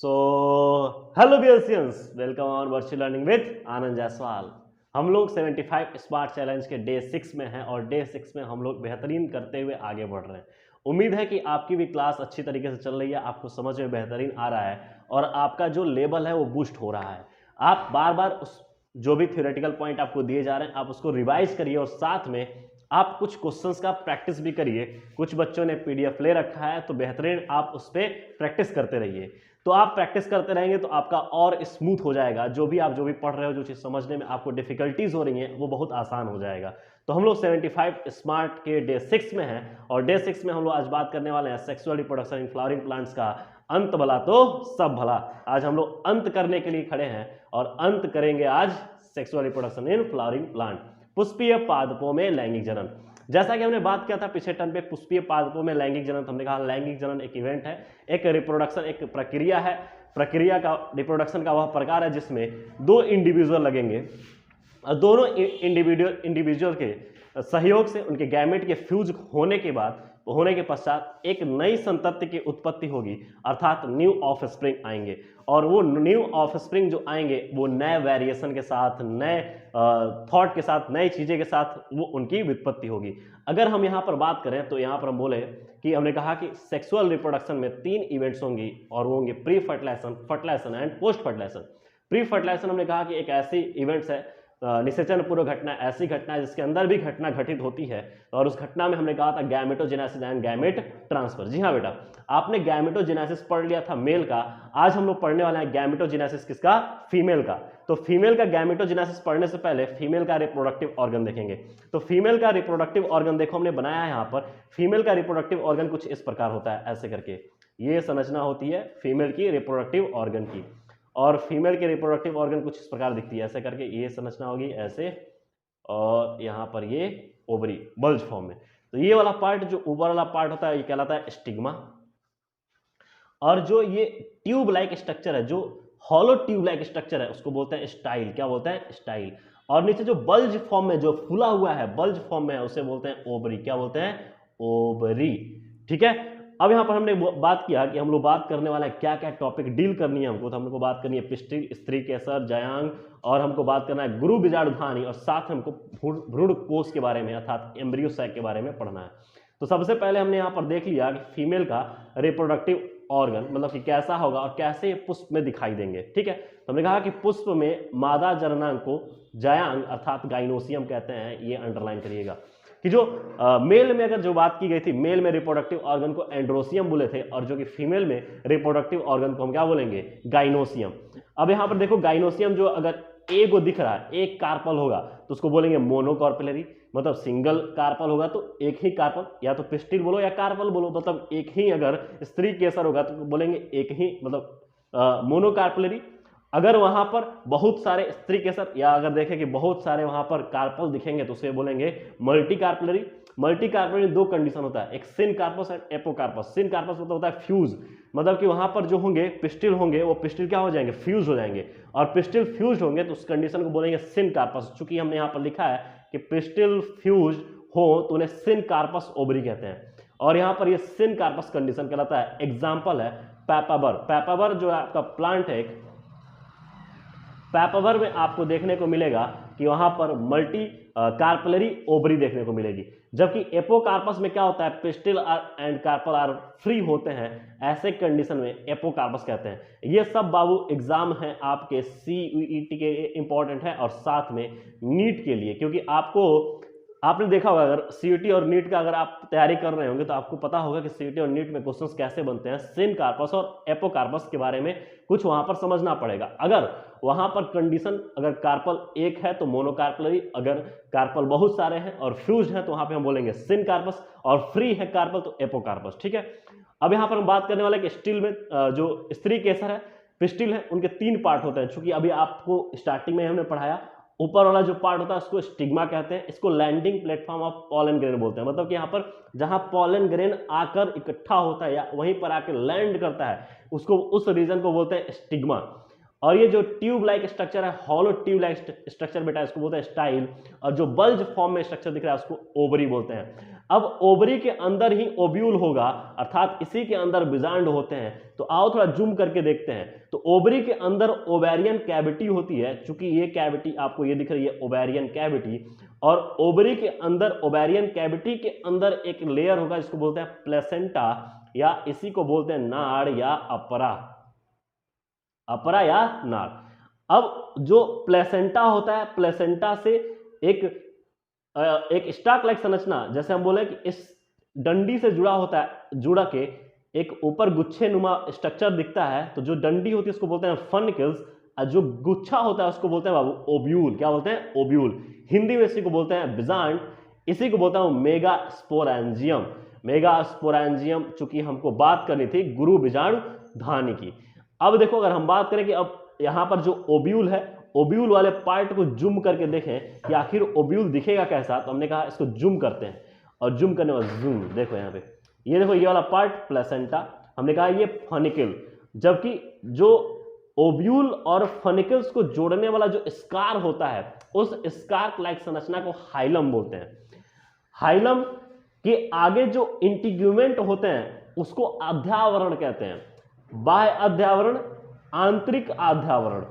सो hello बियर्सियंस, welcome on virtual learning with Anand Jaiswal. हम लोग 75 स्मार्ट चैलेंज के डे 6 में हैं और डे 6 में हम लोग बेहतरीन करते हुए आगे बढ़ रहे हैं। उम्मीद है कि आपकी भी क्लास अच्छी तरीके से चल रही है, आपको समझ में बेहतरीन आ रहा है और आपका जो लेवल है वो बूस्ट हो रहा है। आप बार बार उस जो भी थ्योरेटिकल पॉइंट आपको दिए जा रहे हैं आप उसको रिवाइज करिए और साथ में आप कुछ क्वेश्चंस का प्रैक्टिस भी करिए। कुछ बच्चों ने पीडीएफ ले रखा है तो बेहतरीन आप उस पर प्रैक्टिस करते रहिए। तो आप प्रैक्टिस करते रहेंगे तो आपका और स्मूथ हो जाएगा। जो भी पढ़ रहे हो, जो चीज़ समझने में आपको डिफिकल्टीज हो रही हैं वो बहुत आसान हो जाएगा। तो हम लोग 75 स्मार्ट के डे 6 में हैं और डे 6 में हम लोग आज बात करने वाले हैं sexual reproduction in flowering plants का। अंत भला तो सब भला। आज हम लोग अंत करने के लिए खड़े हैं और अंत करेंगे आज sexual reproduction in flowering plant, पुष्पीय पादपों में लैंगिक जनन। जैसा कि हमने बात किया था पिछले टर्म पे पुष्पीय पादपों में लैंगिक जनन, हमने कहा लैंगिक जनन एक इवेंट है, एक रिप्रोडक्शन, एक प्रक्रिया है। प्रक्रिया का रिप्रोडक्शन का वह प्रकार है जिसमें दो इंडिविजुअल लगेंगे और दोनों इंडिविजुअल के सहयोग से उनके गैमेट के फ्यूज होने के पश्चात एक नई संतति की उत्पत्ति होगी, अर्थात न्यू ऑफस्प्रिंग आएंगे। और वो न्यू ऑफस्प्रिंग जो आएंगे वो नए वेरिएशन के साथ, नए थॉट के साथ, नई चीज़ें के साथ वो उनकी व्युत्पत्ति होगी। अगर हम यहाँ पर बात करें तो यहाँ पर हम बोले कि हमने कहा कि सेक्सुअल रिप्रोडक्शन में 3 इवेंट्स होंगी और वो होंगे pre fertilisation, fertilisation and post fertilisation. Pre fertilisation हमने कहा कि एक ऐसी इवेंट्स है, निषेचन पूर्व घटना, ऐसी घटना है जिसके अंदर भी घटना घटित होती है और उस घटना में हमने कहा था गैमेटोजेनेसिस एंड गैमेट ट्रांसफर। जी हाँ बेटा, आपने गैमेटोजेनेसिस पढ़ लिया था मेल का, आज हम लोग पढ़ने वाले हैं गैमेटोजेनेसिस किसका? फीमेल का। तो फीमेल का गैमेटोजेनेसिस पढ़ने से पहले फीमेल का रिप्रोडक्टिव ऑर्गन देखेंगे। तो फीमेल का रिप्रोडक्टिव ऑर्गन देखो हमने बनाया है यहाँ पर। फीमेल का रिप्रोडक्टिव ऑर्गन कुछ इस प्रकार होता है, ऐसे करके ये संरचना होती है फीमेल की रिप्रोडक्टिव ऑर्गन की। और फीमेल के रिप्रोडक्टिव ऑर्गन कुछ इस प्रकार दिखती है, ऐसे करके ये संरचना होगी ऐसे, और यहाँ पर ये ओवरी बल्ज फॉर्म में। तो ये वाला पार्ट, जो ऊपर वाला पार्ट होता है, ये कहलाता है स्टिग्मा। और जो ये ट्यूब लाइक स्ट्रक्चर है, जो हॉलो ट्यूब लाइक स्ट्रक्चर है, उसको बोलते हैं स्टाइल। क्या बोलते हैं? स्टाइल। और नीचे जो बल्ज फॉर्म में, जो फूला हुआ है, बल्ज फॉर्म में है, उसे बोलते हैं ओवरी। क्या बोलते हैं? ओवरी। ठीक है। अब यहाँ पर हमने बात किया कि हम लोग बात करने वाला है क्या क्या टॉपिक डील करनी है हमको। तो हमको बात करनी है पिस्टिल, स्त्री केसर, जयांग, और हमको बात करना है गुरु बीजाणुधानी, और साथ में हमको भ्रूण कोष के बारे में अर्थात एम्ब्रियो सैक के बारे में पढ़ना है। तो सबसे पहले हमने यहाँ पर देख लिया कि फीमेल का रिप्रोडक्टिव ऑर्गन मतलब कि कैसा होगा और कैसे ये पुष्प में दिखाई देंगे। ठीक है। तो हमने कहा कि पुष्प में मादा जननांग को जयांग अर्थात गाइनोसियम कहते हैं, ये अंडरलाइन करिएगा। कि जो मेल में अगर जो बात की गई थी, मेल में रिप्रोडक्टिव ऑर्गन को एंड्रोसियम बोले थे और जो कि फीमेल में रिप्रोडक्टिव ऑर्गन को हम क्या बोलेंगे? गाइनोसियम। अब यहाँ पर देखो गाइनोसियम जो अगर ए को दिख रहा है, एक कार्पल होगा तो उसको बोलेंगे मोनोकार्पेलरी, मतलब सिंगल कार्पल होगा तो एक ही कार्पल, या तो पिस्टिल बोलो या कार्पल बोलो, मतलब एक ही। अगर स्त्री केसर होगा तो बोलेंगे एक ही, मतलब मोनोकार्पेलरी। अगर वहां पर बहुत सारे स्त्री केसर, या अगर देखें कि बहुत सारे वहां पर कार्पल दिखेंगे तो उसे बोलेंगे मल्टी कार्पलरी। मल्टी कार्पलरी दो कंडीशन होता है, एक syncarpous and apocarpous. Syncarpous मतलब होता है फ्यूज, मतलब कि वहां पर जो होंगे पिस्टिल होंगे वो पिस्टिल क्या हो जाएंगे? फ्यूज हो जाएंगे। और पिस्टिल फ्यूज होंगे तो उस कंडीशन को बोलेंगे सिन कार्पस। चूंकि हमने यहाँ पर लिखा है कि पिस्टिल फ्यूज हो तो उन्हें सिन कार्पस ओवरी कहते हैं, और यहाँ पर ये सिन कार्पस कंडीशन कहलाता है। एग्जाम्पल है पैपावर। पैपावर जो आपका प्लांट है, पैपावर में आपको देखने को मिलेगा कि वहां पर मल्टी कार्पलरी ओवरी देखने को मिलेगी। जबकि एपोकार्पस में क्या होता है? Pistil and carpel are free होते हैं, ऐसे कंडीशन में एपोकार्पस कहते हैं। ये सब बाबू एग्जाम है आपके CUET के इंपॉर्टेंट है और साथ में नीट के लिए, क्योंकि आपने देखा होगा अगर CUET और नीट का अगर आप तैयारी कर रहे होंगे तो आपको पता होगा कि CUET और नीट में क्वेश्चंस कैसे बनते हैं। सिन कार्पस और एपोकार्पस के बारे में कुछ वहां पर समझना पड़ेगा। अगर वहां पर कंडीशन, अगर कार्पल एक है तो मोनोकार्पलरी, अगर कार्पल बहुत सारे हैं और फ्यूज्ड हैं तो वहां पे हम बोलेंगे सिन कार्पस, और फ्री है कार्पल तो एपोकार्पस। ठीक है। अब यहाँ पर हम बात करने वाले कि स्टिल में जो स्त्री केसर है, पिस्टिल है, उनके 3 पार्ट होते हैं। चूंकि अभी आपको स्टार्टिंग में हमने पढ़ाया, ऊपर वाला जो पार्ट होता है उसको स्टिग्मा कहते हैं, इसको landing platform of pollen grain बोलते हैं। मतलब कि यहाँ पर जहां पॉलन ग्रेन आकर इकट्ठा होता है या वहीं पर आकर लैंड करता है, उसको, उस रीजन को बोलते हैं स्टिग्मा। और ये जो ट्यूब लाइक स्ट्रक्चर है, हॉलो ट्यूब लाइक स्ट्रक्चर बेटा, इसको बोलते हैं स्टाइल। और जो बल्ज फॉर्म में स्ट्रक्चर दिख रहा है उसको ओवरी बोलते हैं। अब ओवरी के अंदर ही ओव्यूल होगा, अर्थात इसी के अंदर बीजांड होते हैं। तो आओ थोड़ा जूम करके देखते हैं। तो ओवरी के अंदर ओवेरियन कैविटी होती है, चूंकि ये कैविटी आपको ये दिख रही है ओवेरियन कैविटी, और ओवरी के अंदर ओवेरियन कैविटी के अंदर एक लेयर होगा जिसको बोलते हैं प्लेसेंटा, या इसी को बोलते हैं नाड़ या अपरा, अपरा या नाड़। अब जो प्लेसेंटा होता है, प्लेसेंटा से एक स्टाक लाइक संरचना, जैसे हम बोले कि इस डंडी से जुड़ा होता है, जुड़ा के एक ऊपर गुच्छे नुमा स्ट्रक्चर दिखता है, तो जो डंडी होती है उसको बोलते हैं फनिकल्स, और जो गुच्छा होता है उसको बोलते हैं बाबू ओब्यूल। क्या बोलते हैं? ओब्यूल। हिंदी में इसी को बोलते हैं बिजांड, इसी को बोलता हूं मेगा स्पोरेंजियम। मेगा स्पोरेंजियम, चूंकि हमको बात करनी थी गुरु बीजाणु धानी की। अब देखो, अगर हम बात करें कि अब यहां पर जो ओब्यूल है, ओब्यूल वाले पार्ट को जूम करके देखें कि आखिर ओब्यूल दिखेगा कैसा, तो हमने कहा इसको जूम करते हैं, और जूम करने बाद जूम, देखो यहाँ पे, ये देखो ये वाला पार्ट प्लेसेंटा, हमने कहा ये फनिकल, जबकि जो ओब्यूल और फनिकल्स को जोड़ने वाला जो स्कार होता है, उस स्कार लाइक संरचना को हाइलम बोलते हैं। हाइलम के आगे जो इंटीग्यूमेंट होते हैं उसको आध्यावरण कहते हैं। बाह्य आध्यावरण, आंतरिक आध्यावरण।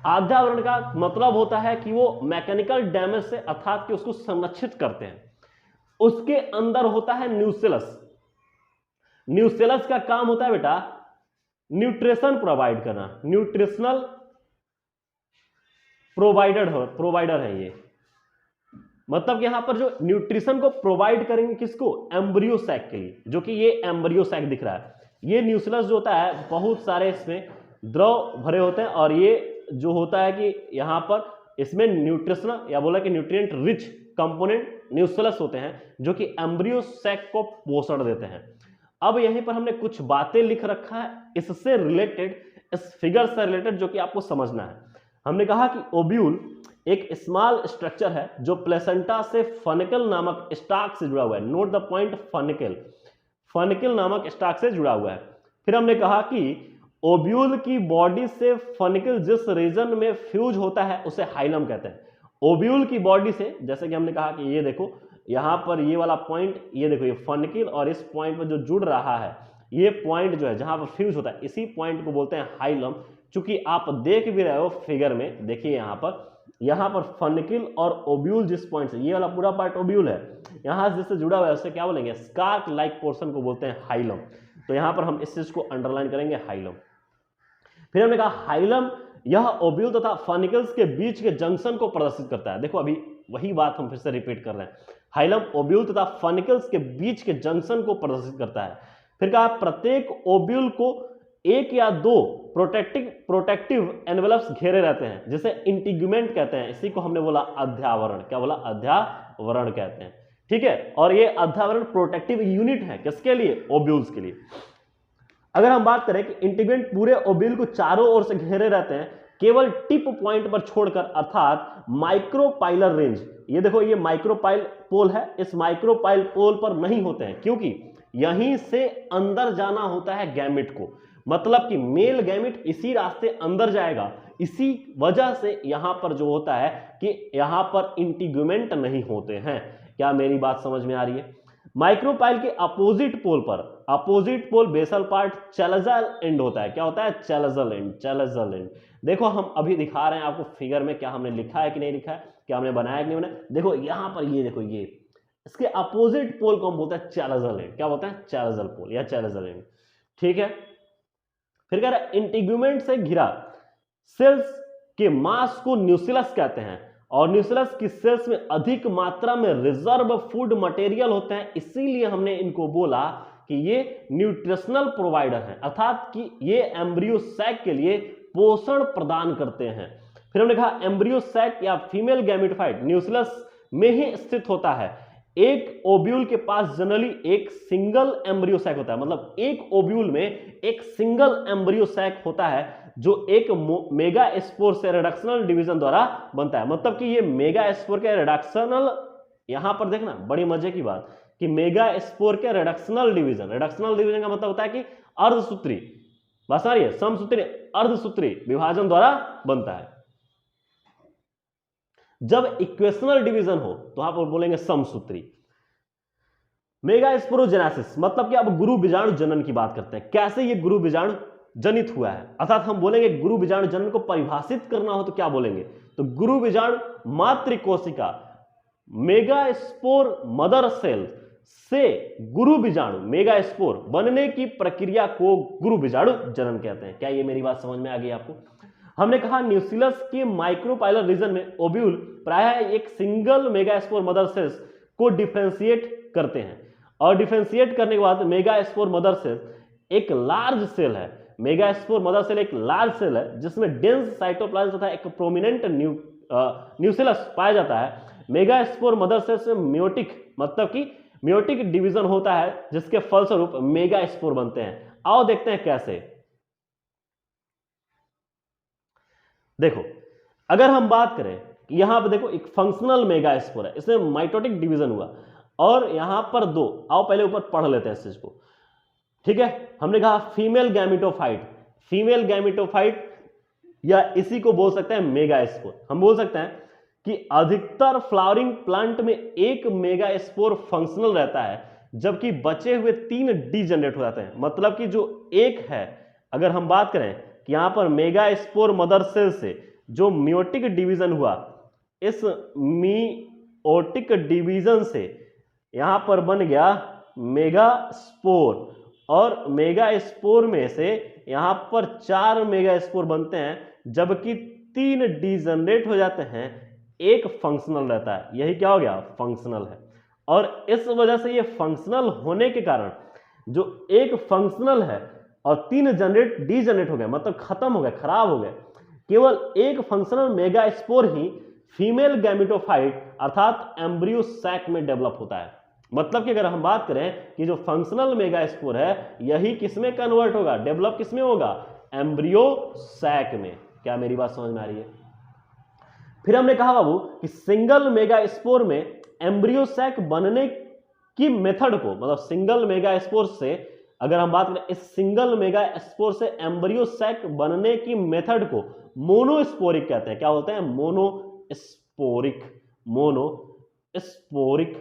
आध्यावरण का मतलब होता है कि वो मैकेनिकल डैमेज से, अर्थात कि उसको संरक्षित करते हैं। उसके अंदर होता है न्यूसेलस। न्यूसेलस का काम होता है बेटा न्यूट्रिशन प्रोवाइड करना, न्यूट्रिशनल प्रोवाइडर है ये। मतलब कि यहां पर जो न्यूट्रिशन को प्रोवाइड करेंगे किसको? एम्ब्रियो सैक के लिए, जो कि ये एम्ब्रियो सैक दिख रहा है। ये न्यूसेलस जो होता है बहुत सारे इसमें द्रव भरे होते हैं, और ये जो होता है कि यहां पर इसमें न्यूट्रिशन या बोला कि न्यूट्रिएंट रिच कंपोनेंट न्यूसेलस होते हैं, जो कि एम्ब्रियो सैक को पोषण देते हैं। अब यहीं पर हमने कुछ बातें लिख रखा है इससे रिलेटेड, इस फिगर से रिलेटेड, जो कि आपको समझना है। हमने कहा कि ओब्यूल एक स्मॉल स्ट्रक्चर है जो प्लेसेंटा से फनिकल नामक स्टाक से जुड़ा हुआ है। Note the point, funicle, funicle नामक स्टाक से जुड़ा हुआ है। फिर हमने कहा कि ओब्यूल की बॉडी से फनिकल जिस रीजन में फ्यूज होता है उसे हाइलम कहते हैं। ओब्यूल की बॉडी से, जैसे कि हमने कहा कि ये देखो यहां पर ये वाला पॉइंट, ये देखो ये फनिकल, और इस पॉइंट पर जो जुड़ रहा है ये पॉइंट जो है जहां पर फ्यूज होता है, इसी पॉइंट को बोलते हैं हाइलम। चूंकि आप देख भी रहे हो फिगर में, देखिए यहां पर फनिकल और ओब्यूल जिस पॉइंट से, ये वाला पूरा पार्ट ओब्यूल है, यहां जिससे जुड़ा हुआ है उसे क्या बोलेंगे? स्कार्क लाइक पोर्शन को बोलते हैं हाइलम। तो यहां पर हम इस चीज को अंडरलाइन करेंगे, हाइलम। फिर हमने कहा हाइलम यह ओब्यूल तथा फनिकल्स के बीच के जंक्शन को प्रदर्शित करता है। देखो अभी वही बात हम फिर से रिपीट कर रहे हैं, हाइलम ओब्यूल तथा फनिकल्स के बीच के जंक्शन को प्रदर्शित करता है। फिर कहा प्रत्येक ओब्यूल को एक या दो प्रोटेक्टिव एनवेलप्स घेरे रहते हैं, जिसे इंटीग्यूमेंट कहते हैं। इसी को हमने बोला अध्यावरण। क्या बोला? अध्यावरण कहते हैं। ठीक है, और ये अध्यावरण प्रोटेक्टिव यूनिट है किसके लिए? ओब्यूल्स के लिए। अगर हम बात करें कि इंटीग्रेंट पूरे ओब्यूल को चारों ओर से घेरे रहते हैं, केवल टिप पॉइंट पर छोड़कर, अर्थात माइक्रोपाइलर रेंज, ये देखो ये माइक्रोपाइल पोल है, इस माइक्रोपाइल पोल पर नहीं होते हैं, क्योंकि यहीं से अंदर जाना होता है गैमेट को। मतलब कि मेल गैमेट इसी रास्ते अंदर जाएगा, इसी वजह से यहां पर जो होता है कि यहां पर इंटीग्यूमेंट नहीं होते हैं। क्या मेरी बात समझ में आ रही है? माइक्रोपाइल के अपोजिट पोल पर, opposite pole basal part chalazal end होता है। क्या होता है? Chalazal end, chalazal end. देखो हम अभी दिखा रहे हैं आपको फिगर में, क्या हमने लिखा है कि नहीं लिखा है, क्या हमने बनाया कि नहीं बनाया। देखो यहां पर ये देखो, ये इसके अपोजिट पोल को हम बोलते हैं चैलेजल एंड। क्या बोलते हैं? चैलेजल पोल या चैलेजल एंड। ठीक है, फिर कह रहा है इंटीग्यूमेंट से घिरा सेल्स के मास को न्यूसेलस कहते हैं, और न्यूसेलस की सेल्स में अधिक मात्रा में रिजर्व फूड मटेरियल होते हैं, इसीलिए हमने इनको बोला कि ये न्यूट्रिशनल प्रोवाइडर हैं, अर्थात कि ये एम्ब्रियो सैक के लिए पोषण प्रदान करते हैं। फिर हमने कहा एम्ब्रियो सैक या फीमेल गैमेटोफाइट न्यूसेलस में ही स्थित होता है। एक ओब्यूल के पास जनरली एक सिंगल एम्ब्रियो सैक होता है, मतलब एक ओब्यूल में एक सिंगल एम्ब्रियो सैक होता है, जो एक मेगा स्पोर से रिडक्शनल डिवीजन द्वारा बनता है। मतलब कि ये मेगा स्पोर के रिडक्शनल, यहां पर देखना बड़ी मजे की बात कि मेगा स्पोर के रिडक्शनल डिवीजन, रिडक्शनल डिवीजन का मतलब होता है कि अर्धसूत्री, बस आ रही है, समसूत्री अर्धसूत्री विभाजन द्वारा बनता है। जब इक्वेशनल डिवीजन हो तो आप बोलेंगे समसूत्री। मेगास्पोरोजेनेसिस मतलब कि अब गुरु बीजाणु जनन की बात करते हैं। कैसे ये गुरु बीजाणु जनित हुआ है, अर्थात हम बोलेंगे गुरु बीजाणु जनन को परिभाषित करना हो तो क्या बोलेंगे, तो गुरु बीजाणु मातृ कोशिका मेगास्पोर मदर सेल से गुरु बीजाणु मेगास्पोर बनने की प्रक्रिया को गुरु बीजाणु जनन कहते हैं। क्या ये मेरी बात समझ में आ गई आपको? हमने कहा न्यूक्लियस के माइक्रोपाइलर रीजन में ओव्यूल प्रायः एक सिंगल मेगास्पोर मदर सेल्स को डिफरेंशिएट करते हैं और डिफरेंशिएट करने के बाद मेगास्पोर मदर सेल एक लार्ज सेल है। मेगास्पोर मदर सेल एक लार्ज सेल है जिसमें डेंस साइटोप्लाज्म तथा एक प्रोमिनेंट न्यूक्लियस पाया जाता है। मेगास्पोर मदर सेल से म्योटिक मतलब कि म्योटिक डिवीजन होता है जिसके फलस्वरूप मेगास्पोर बनते हैं। आओ देखते हैं कैसे। देखो, अगर हम बात करें यहां पर देखो एक फंक्शनल मेगास्पोर है, इसमें माइटोटिक डिवीजन हुआ और यहां पर दो, आओ पहले ऊपर पढ़ लेते हैं इस चीज को, ठीक है। हमने कहा फीमेल गैमेटोफाइट, फीमेल गैमेटोफाइट या इसी को बोल सकते हैं मेगास्पोर। हम बोल सकते हैं कि अधिकतर फ्लावरिंग प्लांट में एक मेगास्पोर फंक्शनल रहता है जबकि बचे हुए 3 डीजनरेट हो जाते हैं। मतलब कि जो एक है, अगर हम बात करें कि यहां पर मेगास्पोर मदर सेल से जो मियोटिक डिवीजन हुआ, इस मियोटिक डिवीजन से यहां पर बन गया मेगास्पोर और मेगास्पोर में से यहां पर 4 मेगास्पोर बनते हैं जबकि 3 डीजनरेट हो जाते हैं, एक फंक्शनल रहता है। यही क्या हो गया, फंक्शनल है। और इस वजह से ये फंक्शनल होने के कारण जो एक फंक्शनल है और 3 डीजनरेट हो गए, मतलब खत्म हो गए, खराब हो गए, केवल एक फंक्शनल मेगास्पोर ही फीमेल गैमेटोफाइट अर्थात एम्ब्रियो सैक में डेवलप होता है। मतलब कि अगर हम बात करें कि जो फंक्शनल मेगास्पोर है यही किसमें कन्वर्ट होगा, डेवलप किसमें होगा, एम्ब्रियो सैक में। क्या मेरी बात समझ में आ रही है? फिर हमने कहा बाबू कि सिंगल मेगास्पोर में एम्ब्रियो सैक बनने की मेथड को, मतलब सिंगल मेगास्पोर से अगर हम बात करें, इस सिंगल मेगास्पोर से एम्ब्रियो सैक बनने की मेथड को मोनोस्पोरिक कहते हैं। क्या बोलते हैं, मोनोस्पोरिक, मोनोस्पोरिक,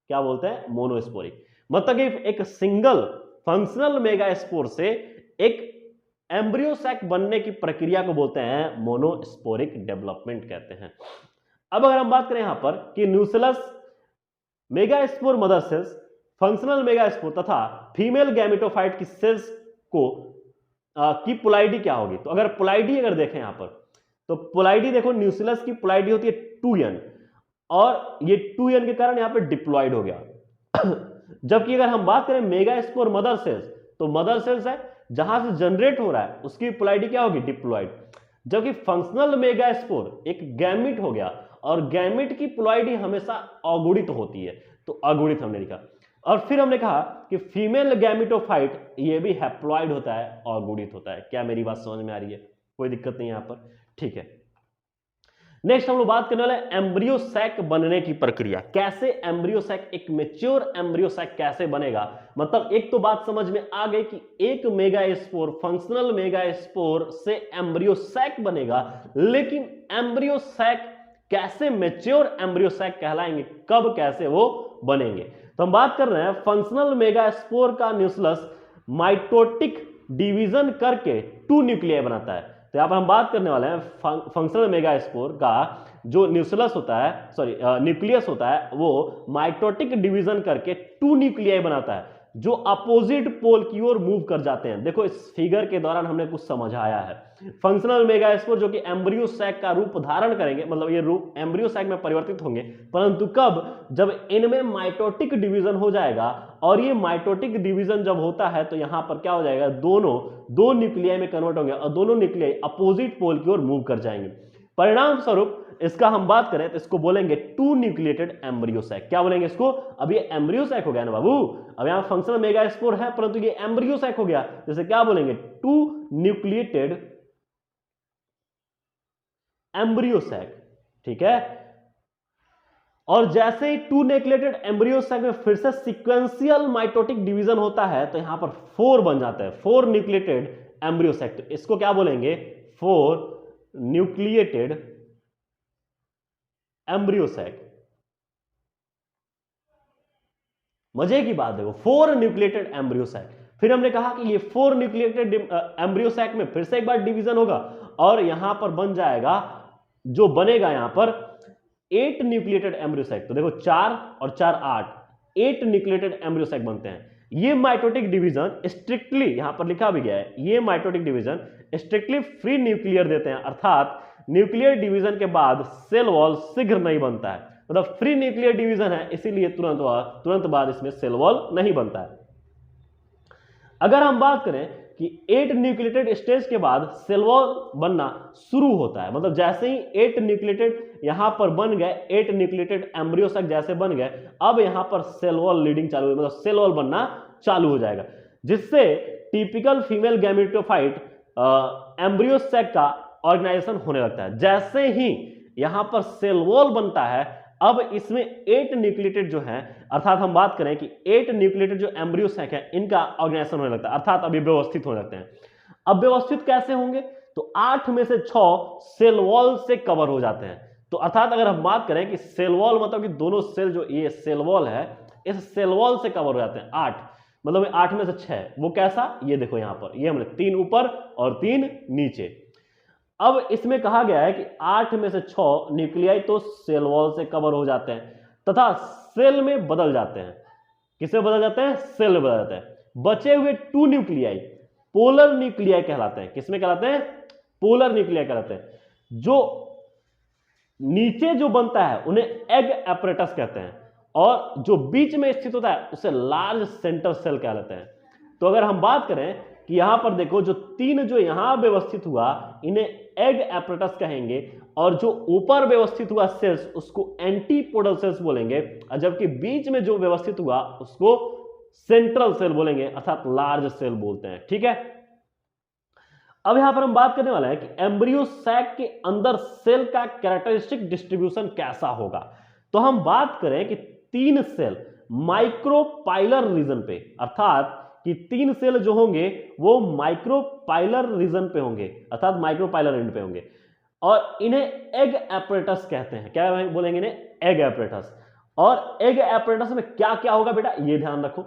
क्या बोलते हैं, मोनोस्पोरिक। मतलब कि एक सिंगल फंक्शनल मेगास्पोर से एक एम्ब्रियो सैक बनने की प्रक्रिया को बोलते हैं मोनोस्पोरिक डेवलपमेंट कहते हैं। अब अगर हम बात करें यहां पर कि nucleus megaspore mother cells, functional megaspore तथा फीमेल गैमेटोफाइट की सेल्स को की पोलाइडी क्या होगी, तो अगर पोलाइडी अगर देखें यहां पर, तो पोलाइडी देखो, न्यूक्लियस की पोलाइडी होती है 2n और ये 2n के कारण यहां पर डिप्लॉइड हो गया। जबकि अगर हम बात करें मेगास्पोर मदर सेल्स, तो मदर सेल्स है जहां से जनरेट हो रहा है उसकी पोलाइडी क्या होगी, डिप्लॉइड। जबकि फंक्शनल मेगास्पोर एक गैमिट हो गया और गैमिट की पोलाइडी हमेशा अगुणित होती है, तो अगुणित हमने लिखा। और फिर हमने कहा कि फीमेल गैमेटोफाइट ये भी हैप्लॉइड होता है, अगुणित होता है। क्या मेरी बात समझ में आ रही है? कोई दिक्कत नहीं यहां पर, ठीक है। नेक्स्ट हम लोग बात करने वाले एम्ब्रियो सैक बनने की प्रक्रिया। कैसे एम्ब्रियो सैक, एक मैच्योर एम्ब्रियो सैक कैसे बनेगा। मतलब एक तो बात समझ में आ गई कि एक मेगास्पोर, फंक्शनल मेगास्पोर से एम्ब्रियो सैक बनेगा, लेकिन एम्ब्रियो सैक कैसे मैच्योर एम्ब्रियो सैक कहलाएंगे, कब कैसे वो बनेंगे। तो हम बात कर रहे हैं फंक्शनल मेगास्पोर का न्यूक्लियस माइटोटिक डिवीजन करके 2 न्यूक्लियाई बनाता है। तो यहां पर हम बात करने वाले हैं फंक्शनल मेगास्पोर का जो न्यूक्लियस होता है, न्यूक्लियस होता है, वो माइटोटिक डिवीजन करके 2 न्यूक्लियाई बनाता है जो अपोजिट पोल की ओर मूव कर जाते हैं। देखो इस फिगर के दौरान हमने कुछ समझाया है। फंक्शनल मेगास्पोर जो कि एम्ब्रियो सैक का रूप धारण करेंगे, मतलब ये रूप एम्ब्रियो सैक में परिवर्तित होंगे, परंतु कब, जब इनमें माइटोटिक डिवीजन हो जाएगा। और ये माइटोटिक डिवीजन जब होता है तो यहां पर क्या हो जाएगा, दोनों 2 न्यूक्लियाई में कन्वर्ट होंगे और दोनों न्यूक्लियाई अपोजिट पोल की ओर मूव कर जाएंगे। परिणाम स्वरूप इसका हम बात करें तो इसको बोलेंगे 2 न्यूक्लिएटेड एम्ब्रियो सैक। क्या बोलेंगे इसको, अब ये एम्ब्रियो सैक हो गया ना बाबू, अब यहां फंक्शनल मेगास्पोर है परंतु ये एम्ब्रियो सैक हो गया, जैसे क्या बोलेंगे, 2 न्यूक्लिएटेड एम्ब्रियो सैक, ठीक है। और जैसे ही 2 न्यूक्लिएटेड एम्ब्रियो सैक में फिर से सीक्वेंशियल माइटोटिक डिवीजन होता है तो यहां पर 4 बन जाता है, 4 न्यूक्लिएटेड एम्ब्रियो सैक। तो इसको क्या बोलेंगे, 4 न्यूक्लिएटेड एम्ब्रियो सैक। मजे की बात देखो, 4 न्यूक्लिएटेड एम्ब्रियो सैक। फिर हमने कहा कि ये 4 न्यूक्लिएटेड एम्ब्रियो सैक में फिर से एक बार डिवीजन होगा और यहां पर बन जाएगा, जो बनेगा यहां पर 8 न्यूक्लिएटेड एम्ब्रियो सैक। तो देखो 4 और 4 8, 8 न्यूक्लिएटेड एम्ब्रियो सैक बनते हैं। ये माइटोटिक डिवीजन स्ट्रिक्टली, यहां पर लिखा भी गया है, ये mitotic division strictly free nuclear देते हैं, अर्थात न्यूक्लियर डिवीजन के बाद सेल वॉल शीघ्र नहीं बनता है। मतलब फ्री न्यूक्लियर डिवीजन है, इसीलिए तुरंत बाद इसमें सेल वॉल नहीं बनता है। अगर हम बात करें कि 8 न्यूक्लिएटेड स्टेज के बाद सेल वॉल बनना शुरू होता है, मतलब जैसे ही 8 न्यूक्लिएटेड यहां पर बन गए, 8 न्यूक्लिएटेड एम्ब्रियो सैक जैसे बन गए, अब यहां पर सेल वॉल लीडिंग चालू, मतलब सेल वॉल बनना चालू हो जाएगा, जिससे typical female gametophyte embryo sac का ऑर्गेनाइजेशन होने लगता है। जैसे ही यहां पर सेल वॉल बनता है, अब इसमें 8 न्यूक्लिएटेड जो है, अर्थात हम बात करें कि 8 न्यूक्लिएटेड जो एम्ब्रियो सैक है, इनका ऑर्गेनाइजेशन होने लगता है, अर्थात अभी व्यवस्थित होने लगते हैं। अब व्यवस्थित कैसे होंगे? तो 8 में से 6 सेल वॉल से कवर हो जाते हैं। तो अर्थात अगर हम बात करें कि सेल वॉल मतलब कि दोनों सेल, जो ये सेल वॉल है, इस सेल वॉल से कवर हो जाते हैं 8, मतलब 8 में से 6। वो कैसा? ये देखो यहां पर, ये हमने 3 ऊपर और 3 नीचे। अब इसमें कहा गया है कि 8 में से 6 न्यूक्लियाई तो सेल वॉल से कवर हो जाते हैं तथा सेल में बदल जाते हैं। किसमें बदल जाते हैं? सेल में बदल जाते हैं। बचे हुए 2 न्यूक्लियाई पोलर न्यूक्लियाई कहलाते हैं। किसमें कहलाते हैं? पोलर न्यूक्लियाई कहलाते हैं। जो नीचे जो बनता है उन्हें एग एपरेटस कहते हैं, और जो बीच में स्थित होता है उसे लार्ज सेंटर सेल कहलाते हैं। तो अगर हम बात करें कि यहां पर देखो, जो 3 जो यहां व्यवस्थित हुआ, इन्हें एग एपरेटस कहेंगे, और जो ऊपर व्यवस्थित हुआ सेल्स, उसको एंटीपोडल सेल्स बोलेंगे, और जबकि बीच में जो व्यवस्थित हुआ उसको सेंट्रल सेल बोलेंगे, अर्थात लार्ज सेल बोलते हैं। ठीक है, अब यहां पर हम बात करने वाले हैं कि एम्ब्रियो सैक के अंदर सेल का कैरेक्टरिस्टिक डिस्ट्रीब्यूशन कैसा होगा। तो हम बात करें कि 3 सेल माइक्रोपाइलर रीजन पे, अर्थात कि 3 सेल जो होंगे वो माइक्रोपाइलर रीजन पे होंगे, अर्थात माइक्रोपाइलर एंड पे होंगे, और इन्हें एग एपरेटस कहते हैं। क्या बोलेंगे इन्हें? Egg apparatus. और एग एपरेटस में क्या क्या होगा बेटा, ये ध्यान रखो।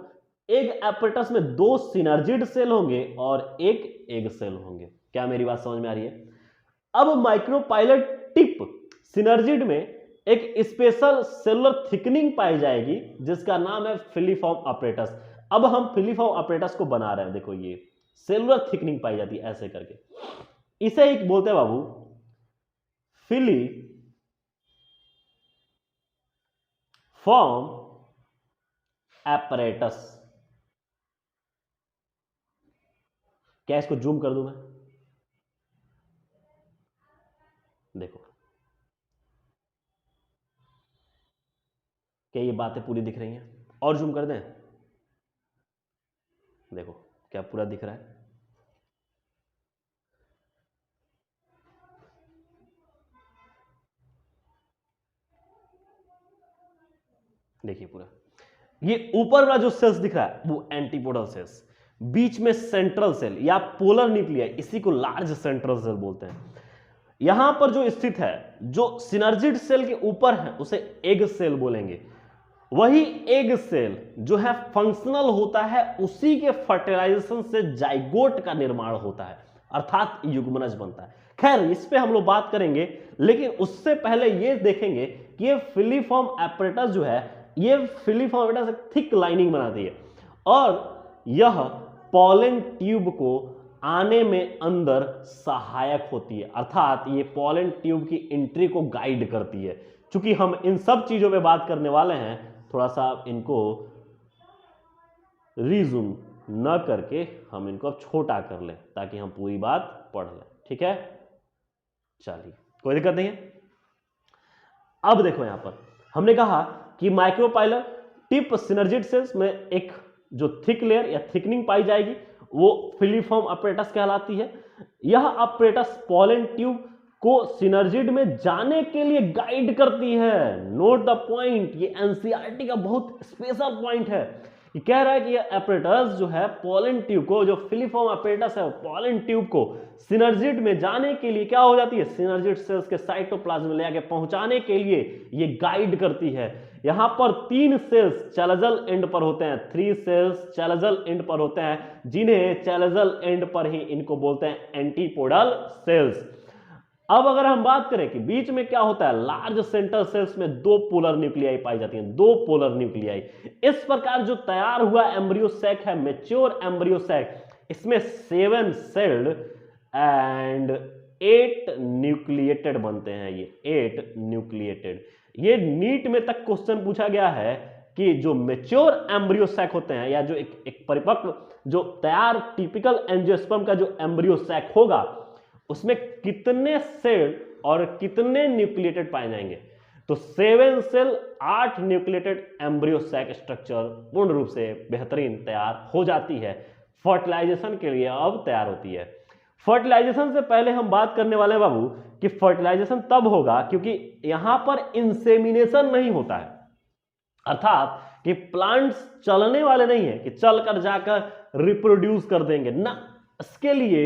एग एपरेटस में 2 सिनर्जिड सेल होंगे और 1 एग सेल होंगे। क्या मेरी बात समझ में आ रही है? अब माइक्रोपाइलर टिप सिनर्जिड में एक स्पेशल सेलुलर थिकनिंग पाई जाएगी, जिसका नाम है फिलीफॉर्म अपरेटस। अब हम फिलीफॉर्म अपरेटस को बना रहे हैं, देखो ये सेलुलर थिकनिंग पाई जाती है ऐसे करके, इसे एक बोलते हैं बाबू फिलीफॉर्म अपरेटस। क्या इसको जूम कर दूं मैं? देखो, क्या ये बातें पूरी दिख रही हैं? और जूम कर दें? देखो क्या पूरा दिख रहा है? देखिए पूरा, ये ऊपर वाला जो सेल्स दिख रहा है वो एंटीपोडल सेल्स, बीच में सेंट्रल सेल या पोलर न्यूक्लियाई, इसी को लार्ज सेंट्रल सेल बोलते हैं। यहां पर जो स्थित है, जो सिनर्जिड सेल के ऊपर है, उसे एग सेल बोलेंगे। वही एग सेल जो है फंक्शनल होता है, उसी के फर्टिलाइजेशन से जाइगोट का निर्माण होता है, अर्थात युग्मनज बनता है। खैर इस पे हम लोग बात करेंगे, लेकिन उससे पहले ये देखेंगे कि ये फिलीफॉर्म एपरेटस जो है, ये फिलीफॉर्म एपरेटस थिक लाइनिंग बनाती है, और यह पॉलन ट्यूब को आने में अंदर सहायक होती है, अर्थात ये पॉलन ट्यूब की एंट्री को गाइड करती है। चूंकि हम इन सब चीजों पे बात करने वाले हैं, थोड़ा सा इनको रीजूम न करके हम इनको अब छोटा कर लें, ताकि हम पूरी बात पढ़ लें। ठीक है, चलिए कोई दिक्कत नहीं है। अब देखो यहां पर हमने कहा कि माइक्रोपाइलर टिप सिनर्जिड सेल्स में एक जो थिक लेयर या थिकनिंग पाई जाएगी, वो फिलीफॉर्म अपरेटस कहलाती है। यह अपरेटस पॉलन ट्यूब को सिनर्जिड में जाने के लिए गाइड करती है। नोट द पॉइंट, ये एनसीईआरटी का बहुत स्पेशल पॉइंट है। कि कह रहा है कि ये apparatus जो है पोलन ट्यूब को, जो फिलीफॉर्म apparatus है पोलन ट्यूब को सिनर्जिड में जाने के लिए क्या हो जाती है, सिनर्जिड सेल्स के साइटोप्लाज्म में ले आके पहुंचाने के लिए ये गाइड करती है। यहां पर 3 सेल्स चैलेजल एंड पर होते हैं, 3 सेल्स चैलेजल एंड पर होते हैं, जिन्हें चैलेजल एंड पर ही इनको बोलते हैं एंटीपोडल सेल्स। अब अगर हम बात करें कि बीच में क्या होता है, लार्ज सेंट्रल सेल्स में 2 पोलर न्यूक्लियाई पाई जाती हैं, 2 पोलर न्यूक्लियाई। इस प्रकार जो तैयार हुआ एम्ब्रियो सैक है, मैच्योर एम्ब्रियो सैक, इसमें 7 सेल्ड एंड 8 न्यूक्लिएटेड बनते हैं। ये 8 न्यूक्लिएटेड, ये नीट में तक क्वेश्चन पूछा गया है कि जो मैच्योर एम्ब्रियो सैक होते हैं, या जो एक परिपक्व जो तैयार टिपिकल एंजियोस्पर्म का जो एम्ब्रियो सैक होगा, उसमें कितने सेल और कितने न्यूक्लिएटेड पाए जाएंगे। तो 7 cell 8 nucleated embryo sac structure पूर्ण रूप से बेहतरीन तैयार हो जाती है, फर्टिलाइजेशन के लिए अब तैयार होती है। फर्टिलाइजेशन से पहले हम बात करने वाले हैं बाबू कि फर्टिलाइजेशन तब होगा क्योंकि यहां पर इंसेमिनेशन नहीं होता है, अर्थात कि प्लांट्स चलने वाले नहीं है कि चलकर जाकर रिप्रोड्यूस कर देंगे ना। इसके लिए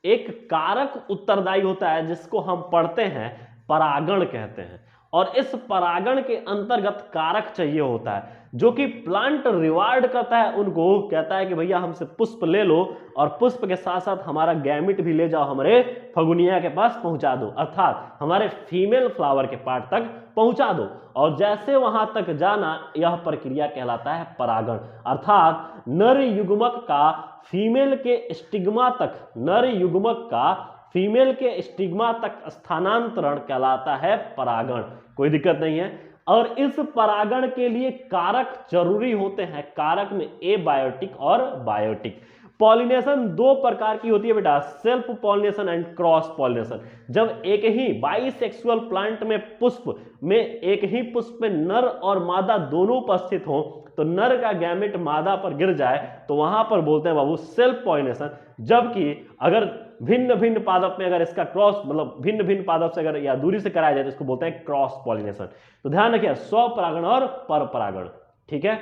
एक कारक उत्तरदायी होता है जिसको हम पढ़ते हैं परागण कहते हैं, और इस परागण के अंतर्गत कारक चाहिए होता है जो कि प्लांट रिवार्ड करता है, उनको कहता है कि भैया हमसे पुष्प ले लो और पुष्प के साथ साथ हमारा गैमिट भी ले जाओ, हमारे फगुनिया के पास पहुंचा दो, अर्थात हमारे फीमेल फ्लावर के पार्ट तक पहुंचा दो। और जैसे वहां तक जाना, यह प्रक्रिया कहलाता है परागण, अर्थात नर युग्मक का फीमेल के स्टिग्मा तक, नर युग्मक का फीमेल के स्टिग्मा तक स्थानांतरण कहलाता है परागण। कोई दिक्कत नहीं है। और इस परागण के लिए कारक जरूरी होते हैं, कारक में एबायोटिक और बायोटिक। पॉलिनेशन 2 प्रकार की होती है बेटा, self pollination and cross pollination. जब एक ही बाइसेक्सुअल प्लांट में पुष्प में एक ही पुष्प में नर और मादा दोनों उपस्थित हो, तो नर का गैमेट मादा पर गिर जाए तो वहां पर बोलते हैं बाबू सेल्फ पॉलिनेशन। जबकि अगर भिन्न भिन्न पादप में अगर इसका क्रॉस, मतलब भिन्न भिन्न पादप से अगर या दूरी से कराया जाए तो इसको बोलते हैं क्रॉस पॉलिनेशन। तो ध्यान रखिए, स्वपरागण और परपरागण, ठीक है।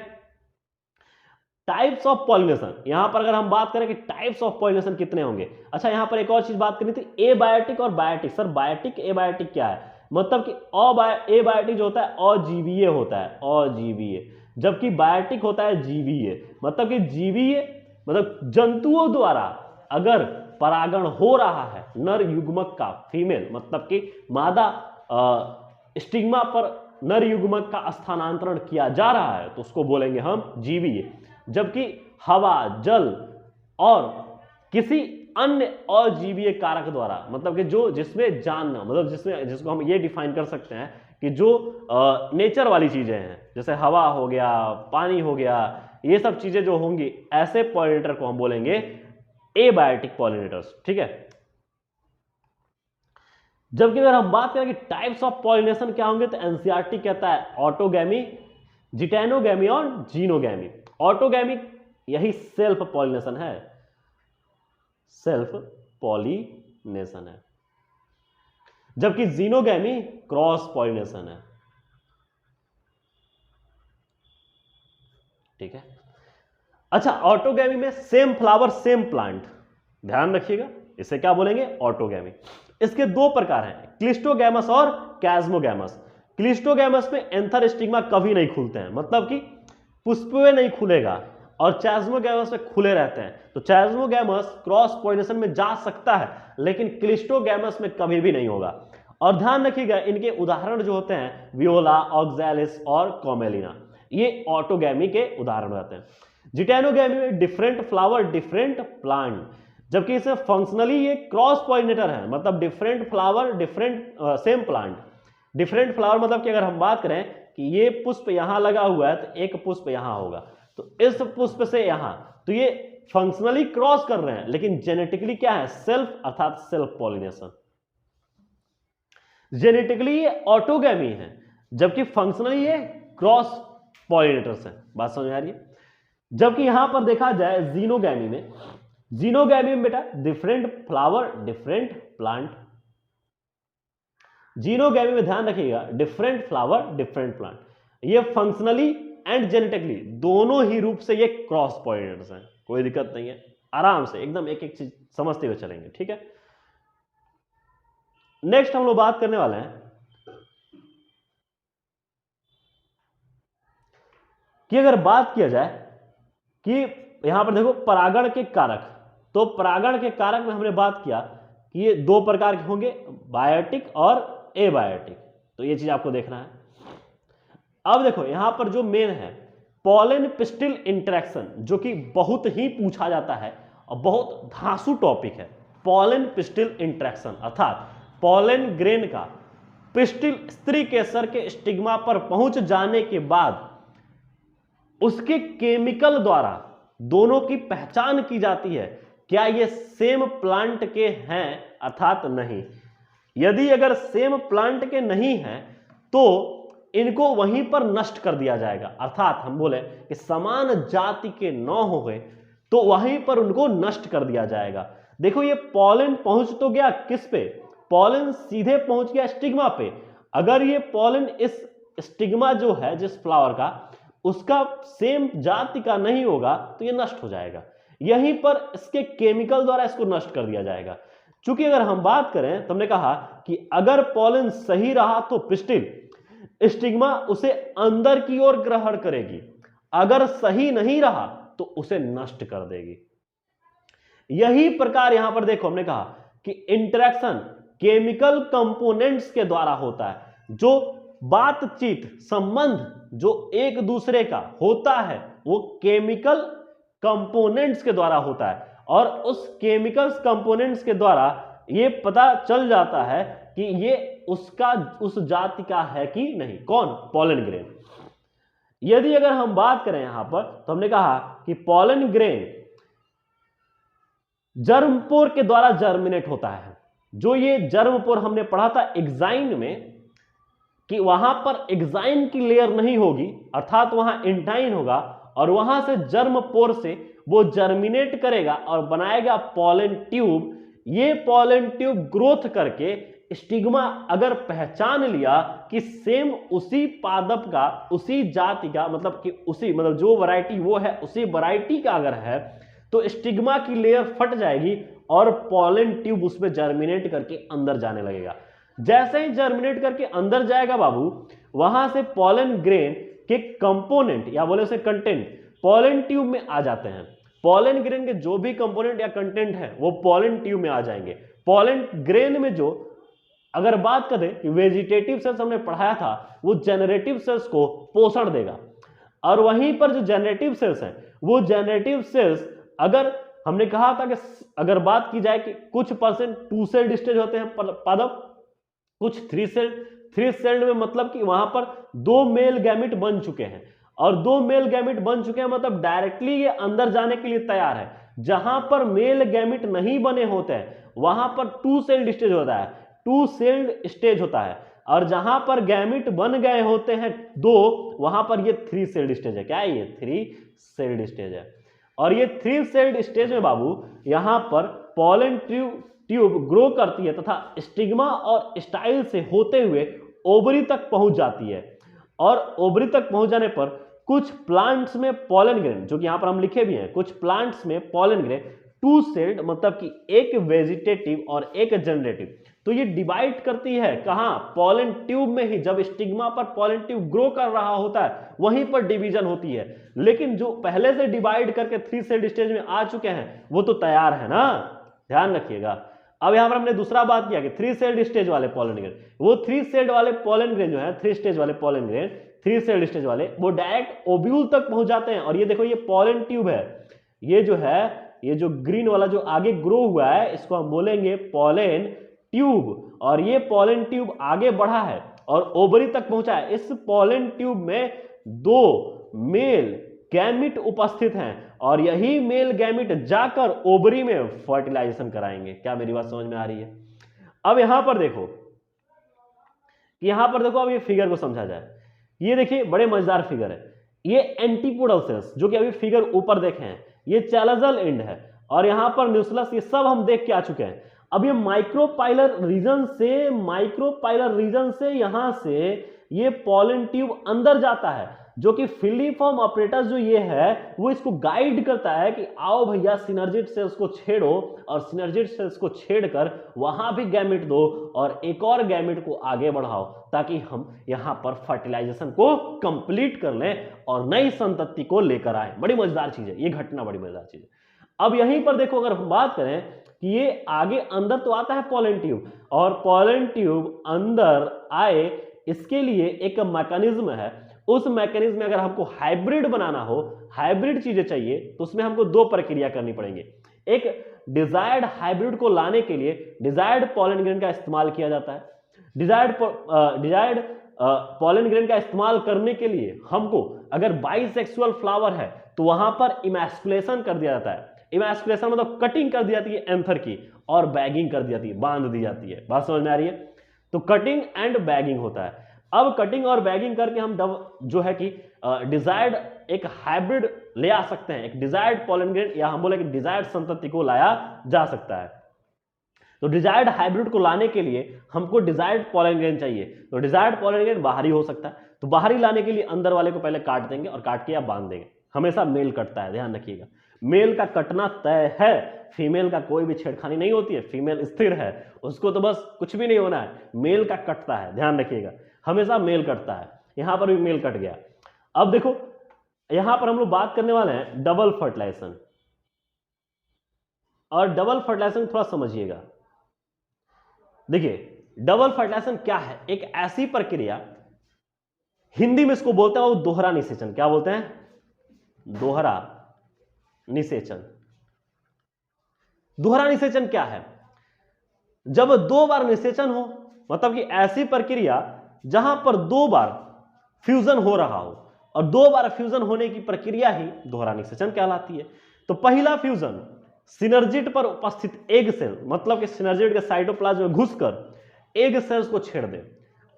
टाइप्स ऑफ पॉलिनेशन, यहां पर अगर हम बात करें कि टाइप्स ऑफ पॉलिनेशन कितने होंगे। अच्छा, यहां पर एक और चीज बात करनी थी, एबायोटिक और बायोटिक। सर बायोटिक एबायोटिक क्या है, मतलब कि एबायोटिक जो होता है अजीवीय होता है, अजीवीय, जबकि बायोटिक होता है जीवीय। मतलब कि जीवीय मतलब जंतुओं द्वारा अगर परागण हो रहा है नर युग्मक का, फीमेल मतलब कि मादा स्टिग्मा पर नर युग्मक का स्थानांतरण किया जा रहा है, तो उसको बोलेंगे हम जीवीय। जबकि हवा, जल और किसी अन्य अजीवीय कारक द्वारा, मतलब कि जो जिसमें जानना, मतलब जिसको हम ये डिफाइन कर सकते हैं कि जो नेचर वाली चीजें हैं, जैसे हवा हो गया, पानी हो गया, ये सब चीजें जो होंगी, ऐसे पॉलिनेटर को हम बोलेंगे एबायोटिक पॉलिनेटर्स, ठीक है। जबकि अगर हम बात करें कि टाइप्स ऑफ पॉलिनेशन क्या होंगे, तो एनसीईआरटी कहता है ऑटोगैमी, जिटेनोगैमी और जीनोगैमी। ऑटोगैमी यही सेल्फ पॉलिनेशन है, सेल्फ पॉलिनेशन है, जबकि जीनोगैमी क्रॉस पॉलिनेशन है, ठीक है। अच्छा, ऑटोगैमी में सेम फ्लावर सेम प्लांट, ध्यान रखिएगा, इसे क्या बोलेंगे, ऑटोगैमी। इसके 2 प्रकार हैं, क्लिस्टोगैमस और कैस्मोगैमस। क्लिस्टोगैमस में एंथर स्टिग्मा कभी नहीं खुलते हैं, मतलब कि पुष्प में नहीं खुलेगा, और चैस्मोगैमस में खुले रहते हैं। तो चैस्मोगैमस क्रॉस पॉलिनेशन में जा सकता है, लेकिन क्लिस्टोगैमस में कभी भी नहीं होगा। और ध्यान रखिएगा, इनके उदाहरण जो होते हैं वियोला, ऑक्सैलिस और कॉमेलिना, ये ऑटोगैमी के उदाहरण रहते हैं। जिटेनोगैमी में डिफरेंट फ्लावर डिफरेंट प्लांट, जबकि इसे फंक्शनली ये क्रॉस पॉलिनेटर है, मतलब different flower different same plant. Different flower मतलब कि अगर हम बात करें कि ये पुष्प यहां लगा हुआ है तो एक पुष्प यहां होगा, तो इस पुष्प से यहां, तो ये फंक्शनली क्रॉस कर रहे हैं, लेकिन जेनेटिकली क्या है, सेल्फ, अर्थात सेल्फ पॉलिनेशन। जेनेटिकली ये ऑटोगैमी है, जबकि फंक्शनली ये क्रॉस पॉलिनेटर्स है। बात समझ आ रही है। जबकि यहां पर देखा जाए जीनोगैमी में, जीनोगैमी में बेटा different flower different plant. Xenogamy में ध्यान रखिएगा, डिफरेंट फ्लावर डिफरेंट प्लांट, ये फंक्शनली एंड जेनेटिकली दोनों ही रूप से ये क्रॉस पॉलिनेटर्स हैं, कोई दिक्कत नहीं है, आराम से एकदम एक एक चीज समझते हुए चलेंगे, ठीक है। नेक्स्ट हम लोग बात करने वाले हैं कि अगर बात किया जाए कि यहां पर देखो परागण के कारक, तो परागण के कारक में हमने बात किया कि ये दो प्रकार के होंगे, बायोटिक और एबायोटिक, तो ये चीज आपको देखना है। अब देखो यहां पर जो मेन है पॉलन पिस्टिल इंटरेक्शन, जो कि बहुत ही पूछा जाता है और बहुत धांसू टॉपिक है। पॉलन पिस्टिल इंटरेक्शन अर्थात पॉलन ग्रेन का पिस्टिल स्त्री केसर के स्टिग्मा पर पहुंच जाने के बाद उसके केमिकल द्वारा दोनों की पहचान की जाती है, क्या ये सेम प्लांट के हैं अर्थात नहीं। यदि अगर सेम प्लांट के नहीं हैं तो इनको वहीं पर नष्ट कर दिया जाएगा, अर्थात हम बोले कि समान जाति के न हो गए तो वहीं पर उनको नष्ट कर दिया जाएगा। देखो ये पॉलन पहुंच तो गया किस पे, पॉलन सीधे पहुंच गया स्टिग्मा पे। अगर ये पॉलन इस स्टिग्मा जो है जिस फ्लावर का उसका सेम जाति का नहीं होगा तो ये नष्ट हो जाएगा, यहीं पर इसके केमिकल द्वारा इसको नष्ट कर दिया जाएगा। चूंकि अगर हम बात करें तो हमने कहा कि अगर पॉलन सही रहा तो पिस्टिल स्टिग्मा उसे अंदर की ओर ग्रहण करेगी, अगर सही नहीं रहा तो उसे नष्ट कर देगी। यही प्रकार यहां पर देखो हमने कहा कि इंटरेक्शन केमिकल कंपोनेंट्स के द्वारा होता है, जो बातचीत संबंध जो एक दूसरे का होता है वो केमिकल कंपोनेंट्स के द्वारा होता है, और उस केमिकल्स कंपोनेंट्स के द्वारा ये पता चल जाता है कि ये उसका उस जाति का है कि नहीं, कौन, पॉलन ग्रेन। यदि अगर हम बात करें यहां पर तो हमने कहा कि पॉलन ग्रेन जर्मपोर के द्वारा जर्मिनेट होता है। जो ये जर्मपोर हमने पढ़ा था एग्जाइन में कि वहां पर एग्जाइन की लेयर नहीं होगी, अर्थात वहां इंटाइन होगा, और वहां से जर्मपोर से वो जर्मिनेट करेगा और बनाएगा पॉलन ट्यूब। ये पॉलन ट्यूब ग्रोथ करके स्टिग्मा अगर पहचान लिया कि सेम उसी पादप का उसी जाति का, मतलब कि उसी मतलब जो वैरायटी वो है उसी वैरायटी का अगर है तो स्टिग्मा की लेयर फट जाएगी और पॉलन ट्यूब उसमें जर्मिनेट करके अंदर जाने लगेगा। जैसे ही जर्मिनेट करके अंदर जाएगा बाबू, वहां से पॉलन ग्रेन के कंपोनेंट या बोले उसे कंटेंट पॉलन ट्यूब में आ जाते हैं। पॉलन ग्रेन के जो भी कंपोनेंट या कंटेंट है वो पॉलन ट्यूब में आ जाएंगे। पॉलन ग्रेन में जो अगर बात करें कि वेजिटेटिव सेल्स हमने पढ़ाया था वो जेनरेटिव सेल्स को पोषण देगा, और वहीं पर जो जेनरेटिव सेल्स हैं वो जेनरेटिव सेल्स अगर हमने कहा था कि अगर बात की जाए कि कुछ परसेंट 2 सेल्ड स्टेज होते हैं पादप, कुछ 3 सेल्ड में मतलब कि वहां पर 2 मेल गैमिट बन चुके हैं, और 2 मेल गैमिट बन चुके हैं मतलब डायरेक्टली ये अंदर जाने के लिए तैयार है। जहां पर मेल गैमिट नहीं बने होते हैं वहां पर 2 सेल्ड स्टेज होता है, 2 सेल्ड स्टेज होता है, और जहां पर गैमिट बन गए होते हैं 2 वहां पर ये 3 सेल्ड स्टेज है। क्या है ये 3 सेल्ड स्टेज है। और ये 3 सेल्ड स्टेज में बाबू यहां पर पॉलन ट्यूब ग्रो करती है तथा स्टिग्मा और स्टाइल से होते हुए ओवरी तक पहुंच जाती है, और ओवरी तक पहुंच जाने पर कुछ प्लांट्स में पॉलन ग्रेन, जो कि यहां पर हम लिखे भी हैं, कुछ प्लांट्स में पॉलन ग्रेन 2 सेल्ड मतलब कि एक वेजिटेटिव और एक जनरेटिव, तो ये डिवाइड करती है कहां, पॉलन ट्यूब में ही। जब स्टिग्मा पर पॉलन ट्यूब ग्रो कर रहा होता है वहीं पर डिवीजन होती है, लेकिन जो पहले से डिवाइड करके 3 सेल्ड स्टेज में आ चुके हैं वो तो तैयार है ना, ध्यान रखिएगा। अब यहां पर हमने दूसरा बात किया कि 3 सेल्ड स्टेज वाले पॉलन ग्रेन, वो 3 सेल्ड वाले पॉलन ग्रेन जो है 3 स्टेज वाले पॉलन ग्रेन 3 सेल्ड स्टेज वाले वो डायरेक्ट ओब्यूल तक पहुंच जाते हैं। और ये देखो ये पॉलन ट्यूब है, ये जो है ये जो ग्रीन वाला जो आगे ग्रो हुआ है इसको हम बोलेंगे पॉलन ट्यूब, और ये पॉलन ट्यूब आगे बढ़ा है और ओवरी तक पहुंचा है। इस पॉलन ट्यूब में 2 मेल गैमिट उपस्थित हैं और यही मेल गैमिट जाकर ओवरी में फर्टिलाइजेशन कराएंगे। क्या मेरी बात समझ में आ रही है। अब यहां पर देखो कि यहां पर देखो अब ये फिगर को समझा जाए। ये देखिए बड़े मजेदार फिगर है। ये एंटीपोडल सेल्स जो कि अभी फिगर ऊपर देखे हैं ये चैलाजल एंड है और यहां पर न्यूक्लियस, ये सब हम देख के आ चुके हैं। अब ये माइक्रोपाइलर रीजन से यहां से ये पॉलन ट्यूब अंदर जाता है। जो कि फिलिफॉर्म ऑपरेटस जो ये है वो इसको गाइड करता है कि आओ भैया सिनर्जिड सेल्स को छेड़ो और सिनर्जिड सेल्स को छेड़कर वहां भी गैमेट दो और एक और गैमेट को आगे बढ़ाओ ताकि हम यहां पर फर्टिलाइजेशन को कंप्लीट कर लें और नई संतति को लेकर आए। बड़ी मजेदार चीज है ये घटना, बड़ी मजेदार चीज है। अब यहीं पर देखो, अगर हम बात करें कि ये आगे अंदर तो आता है पॉलन ट्यूब, और पॉलन ट्यूब अंदर आए इसके लिए एक मैकेनिज्म है। उस मैकेनिज्म में अगर हमको हाइब्रिड बनाना हो, हाइब्रिड चीजें चाहिए, तो उसमें हमको दो प्रक्रिया करनी पड़ेंगे। एक, डिजायर्ड हाइब्रिड को लाने के लिए डिजायर्ड पॉलन ग्रेन का इस्तेमाल किया जाता है। डिजायर्ड पॉलन ग्रेन का इस्तेमाल करने के लिए हमको अगर बाइसेक्सुअल फ्लावर है तो वहां पर इमैस्कुलेशन कर दिया जाता है। इमैस्कुलेशन मतलब कटिंग कर दी जाती है एंथर की और बैगिंग कर दी जाती है, बांध दी जाती है। बात समझ में आ रही है? तो कटिंग एंड बैगिंग होता है। अब कटिंग और बैगिंग करके हम जो है कि डिजायर्ड एक हाइब्रिड ले आ सकते हैं, एक डिजायर्ड पॉलन ग्रेन या हम बोले कि डिजायर्ड संतति को लाया जा सकता है। तो डिजायर्ड हाइब्रिड को लाने के लिए हमको डिजायर्ड पॉलन ग्रेन चाहिए। तो डिजायर्ड पॉलन ग्रेन बाहरी हो सकता है, तो बाहरी लाने के लिए अंदर वाले को पहले काट देंगे और काट के या बांध देंगे। हमेशा मेल कटता है, ध्यान रखिएगा, मेल का कटना तय है, फीमेल का कोई भी छेड़खानी नहीं होती है। फीमेल स्थिर है, उसको तो बस कुछ भी नहीं होना है, मेल का कटता है, ध्यान रखिएगा, हमेशा मेल कटता है। यहां पर भी मेल कट गया। अब देखो यहां पर हम लोग बात करने वाले हैं डबल फर्टिलाइजेशन, और डबल फर्टिलाइजेशन थोड़ा समझिएगा। देखिए डबल फर्टिलाइजेशन क्या है? एक ऐसी प्रक्रिया, हिंदी में इसको बोलते हैं वो दोहरा निषेचन। क्या बोलते हैं? दोहरा निषेचन। दोहरा निषेचन क्या है? जब दो बार निषेचन हो, मतलब कि ऐसी प्रक्रिया जहां पर दो बार फ्यूजन हो रहा हो, और दो बार फ्यूजन होने की प्रक्रिया ही दोहरा निषेचन कहलाती है। तो पहला फ्यूजन सिनर्जिड पर उपस्थित एग सेल, मतलब कि सिनर्जिड के साइटोप्लाज्म में घुसकर एग सेल्स को छेड़ दे,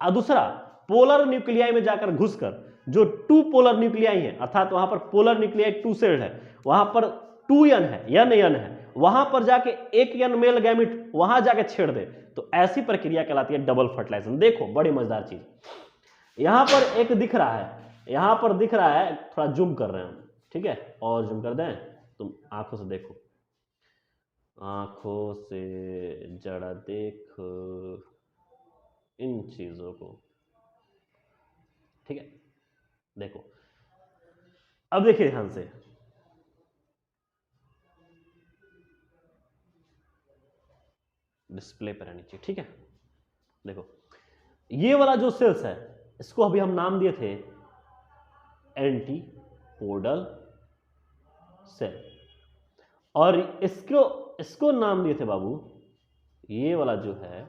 और दूसरा पोलर न्यूक्लियाई में जाकर घुसकर जो टू पोलर न्यूक्लियाई है, अर्थात वहां पर पोलर न्यूक्लियाई टू सेल्ड है, वहां पर 2n है, n है, वहां पर जाके एक n मेल गैमिट वहां जाके छेड़ दे, तो ऐसी प्रक्रिया कहलाती है डबल फर्टिलाइजेशन। देखो बड़ी मजेदार चीज यहां पर एक दिख रहा है, यहां पर दिख रहा है, थोड़ा जूम कर रहे हैं हम, ठीक है, और जूम कर दें, तुम आंखों से देखो, आंखों से जरा देख इन चीजों को, ठीक है। देखो अब देखिए ध्यान से, डिस्प्ले पर रहनी चाहिए, ठीक है। देखो ये वाला जो सेल्स है इसको अभी हम नाम दिए थे एंटीपोडल सेल, और इसको नाम दिए थे बाबू, ये वाला जो है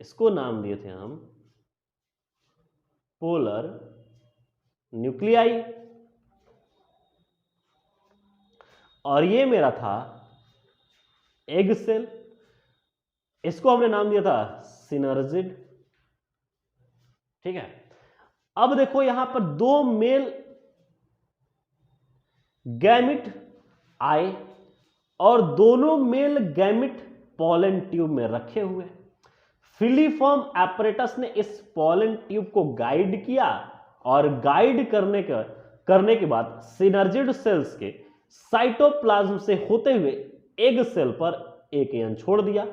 इसको नाम दिए थे हम पोलर न्यूक्लियाई, और ये मेरा था एग सेल, इसको हमने नाम दिया था सिनर्जिड, ठीक है। अब देखो यहां पर दो मेल गैमिट आए और दोनों मेल गैमिट पॉलन ट्यूब में रखे हुए। फिलीफॉर्म एपरेटस ने इस पॉलन ट्यूब को गाइड किया और गाइड करने के बाद सिनर्जिड सेल्स के साइटोप्लाज्म से होते हुए एग सेल पर एक एन छोड़ दिया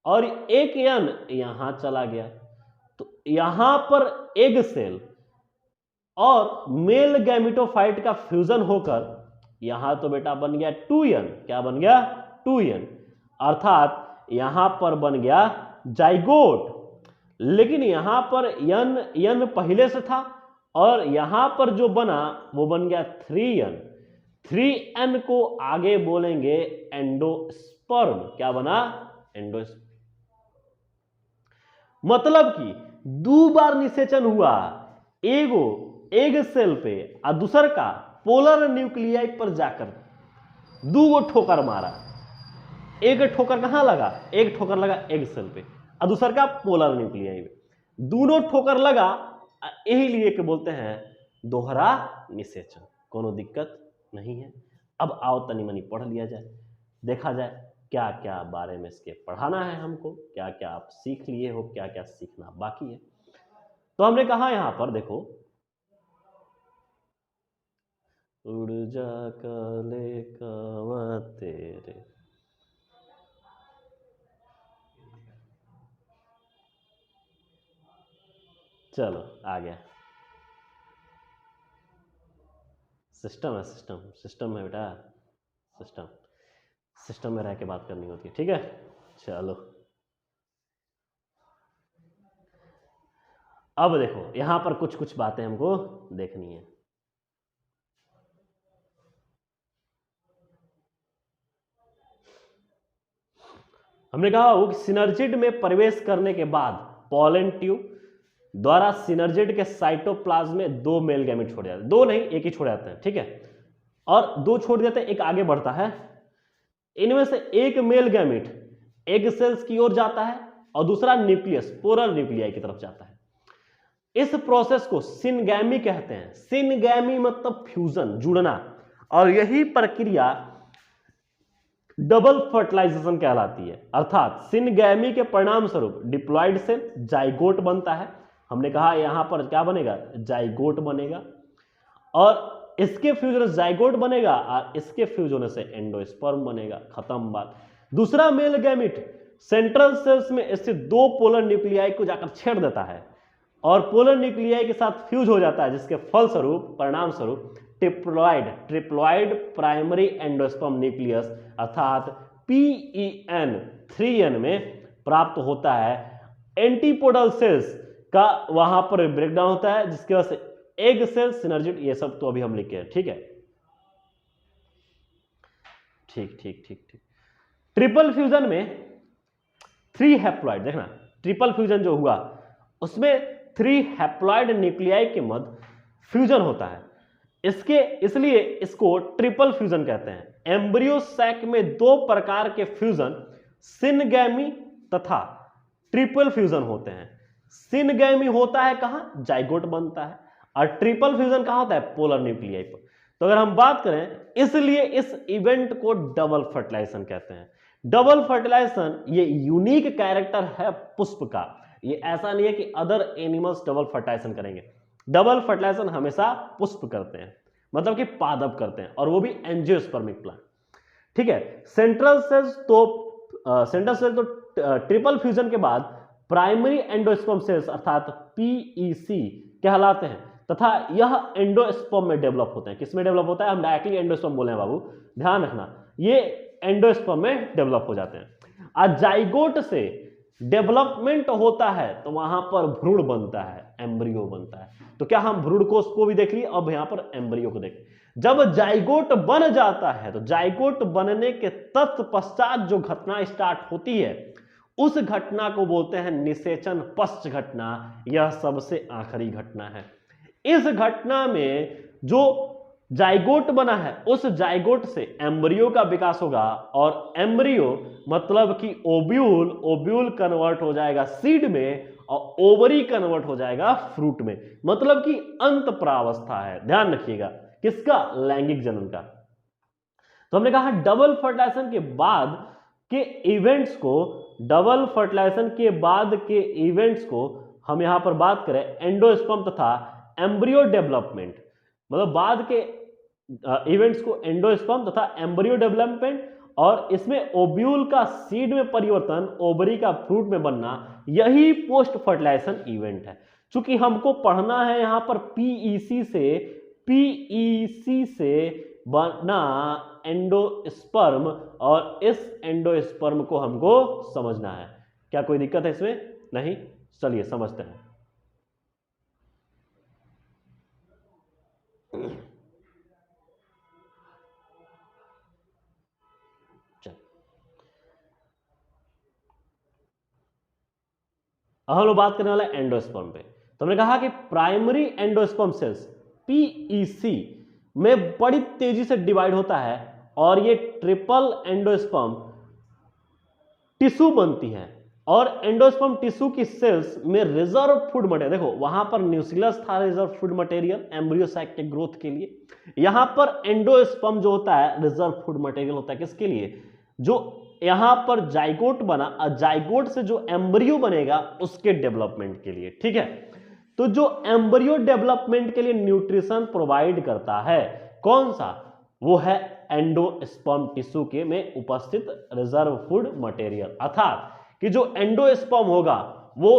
और एक एन यहां चला गया। तो यहां पर एग सेल और मेल गैमिटोफाइट का फ्यूजन होकर यहां तो बेटा बन गया 2n। क्या बन गया? 2n, अर्थात यहां पर बन गया जाइगोट। लेकिन यहां पर n पहले से था और यहां पर जो बना वो बन गया 3n। 3n को आगे बोलेंगे एंडोस्पर्म। क्या बना? एंडोस्पर्म। मतलब कि दो बार निषेचन हुआ, एगो एग सेल पे और दूसर का पोलर न्यूक्लियाई पर जाकर दो ठोकर मारा। एक ठोकर कहां लगा? एक ठोकर लगा एग सेल पे और दूसर का पोलर न्यूक्लियाई में, दोनों ठोकर लगा, यही लिए के बोलते हैं दोहरा निषेचन। कोनो दिक्कत नहीं है। अब आओ तनी मनी पढ़ लिया जाए, देखा जाए क्या क्या बारे में इसके पढ़ाना है हमको, क्या क्या आप सीख लिए हो, क्या क्या सीखना बाकी है। तो हमने कहा यहां पर देखो, उड़ जा काले कावा तेरे, चलो आ गया। सिस्टम है, सिस्टम है बेटा, सिस्टम में रह के बात करनी होती है, ठीक है। चलो अब देखो यहां पर कुछ कुछ बातें हमको देखनी है। हमने कहा वो सिनर्जिड में प्रवेश करने के बाद पॉलन ट्यूब द्वारा सिनर्जिड के साइटोप्लाज्म में 2 मेल गैमेट छोड़ जाते हैं, 2 नहीं, एक ही छोड़ जाते हैं, ठीक है, और 2 छोड़ देते हैं, एक आगे बढ़ता है। इनमें से एक मेल गैमेट एग सेल्स की ओर जाता है और दूसरा न्यूक्लियस पोलर न्यूक्लियाई की तरफ जाता है। इस प्रोसेस को सिनगैमी कहते हैं। सिनगैमी मतलब फ्यूजन, जुड़ना, और यही प्रक्रिया डबल फर्टिलाइजेशन कहलाती है। अर्थात सिनगैमी के परिणाम स्वरूप डिप्लॉयड सेल जाइगोट बनता है। हमने कहा यहां पर क्या बनेगा, जाइगोट बनेगा, और इसके फ्यूजन से जाइगोट बनेगा और इसके फ्यूजन से एंडोस्पर्म बनेगा, खत्म बात। दूसरा मेल गैमेट सेंट्रल सेल्स में स्थित 2 पोलर न्यूक्लियाई को जाकर छेड़ देता है और पोलर न्यूक्लियाई के साथ फ्यूज हो जाता है, जिसके फलस्वरूप परिणाम स्वरूप ट्रिप्लॉइड प्राइमरी एंडोस्पर्म न्यूक्लियस अर्थात PEN 3N में प्राप्त होता है। एंटीपोडल सेल्स का वहां पर ब्रेकडाउन होता है, जिसकी वजह से एग सेल, सिनर्जिड, ये सब तो अभी हम लिखे हैं, ठीक है। ठीक ठीक ठीक ठीक। ट्रिपल फ्यूजन में 3 हैप्लॉइड, देखना ट्रिपल फ्यूजन जो हुआ उसमें 3 हैप्लॉइड न्यूक्लियाई के मध्य फ्यूजन होता है, इसलिए इसको ट्रिपल फ्यूजन कहते हैं। एम्ब्रियो सैक में 2 प्रकार के फ्यूजन सिनगैमी तथा ट्रिपल फ्यूजन होते हैं। सिनगैमी होता है कहां, जाइगोट बनता है, और ट्रिपल फ्यूजन कहां होता है, पोलर न्यूक्लियाई पर। तो अगर हम बात करें, इसलिए इस इवेंट को डबल फर्टिलाइजेशन कहते हैं। डबल फर्टिलाइजेशन ये यूनिक कैरेक्टर है पुष्प का, ये ऐसा नहीं है कि अदर एनिमल्स डबल फर्टिलाइजेशन करेंगे। डबल फर्टिलाइजेशन हमेशा पुष्प करते हैं, मतलब कि पादप करते हैं, और वो भी एंजियोस्पर्मिक प्लांट, ठीक है। सेंट्रल सेल्स तो ट्रिपल फ्यूजन के बाद प्राइमरी एंडोस्पर्म सेल्स अर्थात PEC कहलाते हैं तथा यह एंडोस्पर्म में डेवलप होते हैं। किसमें डेवलप होता है, हम डायरेक्टली एंडोस्पर्म बोले हैं बाबू, ध्यान रखना, ये एंडोस्पर्म में डेवलप हो जाते हैं। और जाइगोट से डेवलपमेंट होता है तो वहां पर भ्रूण बनता है, एम्ब्रियो बनता है। तो क्या हम भ्रूण कोष को भी देख लिए, अब यहां पर एम्ब्रियो को देख। जब जाइगोट बन जाता है तो जाइगोट बनने के तत्पश्चात जो घटना स्टार्ट होती है उस घटना को बोलते हैं निषेचन पश्च घटना। यह सबसे आखिरी घटना है। इस घटना में जो जाइगोट बना है उस जाइगोट से एम्ब्रियो का विकास होगा, और एम्ब्रियो मतलब कि ओव्यूल कन्वर्ट हो जाएगा सीड में, और ओवरी कन्वर्ट हो जाएगा फ्रूट में, मतलब कि अंत प्रावस्था है। ध्यान रखिएगा, किसका, लैंगिक जनन का। तो हमने कहा डबल फर्टिलाइजेशन के बाद के इवेंट्स को, डबल फर्टिलाइजेशन के बाद के इवेंट्स को हम यहां पर बात करें एंडोस्पर्म तथा एम्ब्रियो डेवलपमेंट, मतलब बाद के इवेंट्स को एंडोस्पर्म तथा एम्ब्रियो डेवलपमेंट, और इसमें ओव्यूल का सीड में परिवर्तन, ओवरी का फ्रूट में बनना, यही पोस्ट फर्टिलाइजेशन इवेंट है। चूंकि हमको पढ़ना है यहां पर PEC से बना एंडोस्पर्म, और इस एंडोस्पर्म को हमको समझना है। क्या कोई दिक्कत है इसमें, नहीं, चलिए समझते हैं। हम लोग बात करने वाला है एंडोस्पर्म पे। तो हमने कहा कि प्राइमरी एंडोस्पर्म सेल्स PEC में बड़ी तेजी से डिवाइड होता है, और ये ट्रिपल एंडोस्पर्म टिश्यू बनती है, और एंडोस्पर्म टिश्यू की सेल्स में रिजर्व फूड मटेरियल, देखो वहां पर न्यूक्लियस था रिजर्व फूड मटेरियल एम्ब्रियो साइक के ग्रोथ के लिए, यहां पर एंडोस्पर्म जो होता है रिजर्व फूड मटेरियल होता है किसके लिए, जो यहां पर जाइगोट बना, और जाइगोट से जो एम्ब्रियो बनेगा उसके डेवलपमेंट के लिए, ठीक है। तो जो एम्ब्रियो डेवलपमेंट के लिए न्यूट्रिशन प्रोवाइड करता है कौन सा, वो है एंडोस्पर्म टिश्यू के में उपस्थित रिजर्व फूड मटेरियल, अर्थात कि जो एंडोस्पर्म होगा वो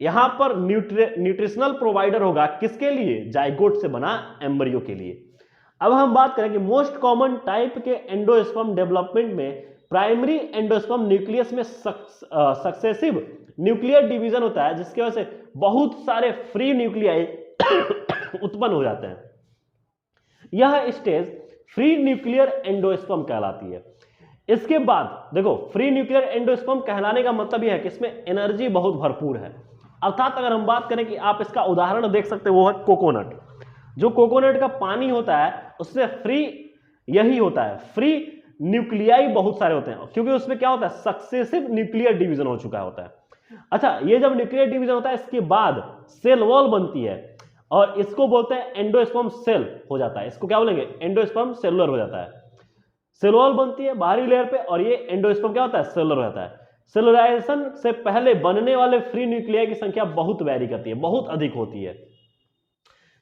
यहां पर न्यूट्रिशनल प्रोवाइडर होगा किसके लिए, जाइगोट से बना एम्ब्रियो के लिए। अब हम बात करें कि मोस्ट कॉमन टाइप के एंडोस्पर्म डेवलपमेंट में प्राइमरी एंडोस्पर्म न्यूक्लियस में सक्सेसिव न्यूक्लियर डिवीजन होता है, जिसकी वजह से बहुत सारे फ्री न्यूक्लियाई उत्पन्न हो जाते हैं। यह स्टेज फ्री न्यूक्लियर एंडोस्पर्म कहलाती है। इसके बाद देखो, फ्री न्यूक्लियर एंडोस्पर्म कहलाने का मतलब यह है कि इसमें एनर्जी बहुत भरपूर है, अर्थात अगर हम बात करें कि आप इसका उदाहरण देख सकते हैं, वो है कोकोनट। जो कोकोनट का पानी होता है उससे फ्री यही होता है, फ्री न्यूक्लियाई बहुत सारे होते हैं, क्योंकि उसमें क्या होता है, सक्सेसिव न्यूक्लियर डिवीजन हो चुका होता है। अच्छा, ये जब न्यूक्लियर डिवीजन होता है इसके बाद सेल वॉल बनती है और इसको बोलते हैं एंडोस्पर्म सेल हो जाता है। इसको क्या बोलेंगे, एंडोस्पर्म सेलुलर हो जाता है। सेल वॉल बनती है बाहरी लेयर पे और ये एंडोस्पर्म क्या होता है, सेलुलर हो जाता है। सेलुलाइजेशन से पहले बनने वाले फ्री न्यूक्लियाई की संख्या बहुत वैरी करती है, बहुत अधिक होती है।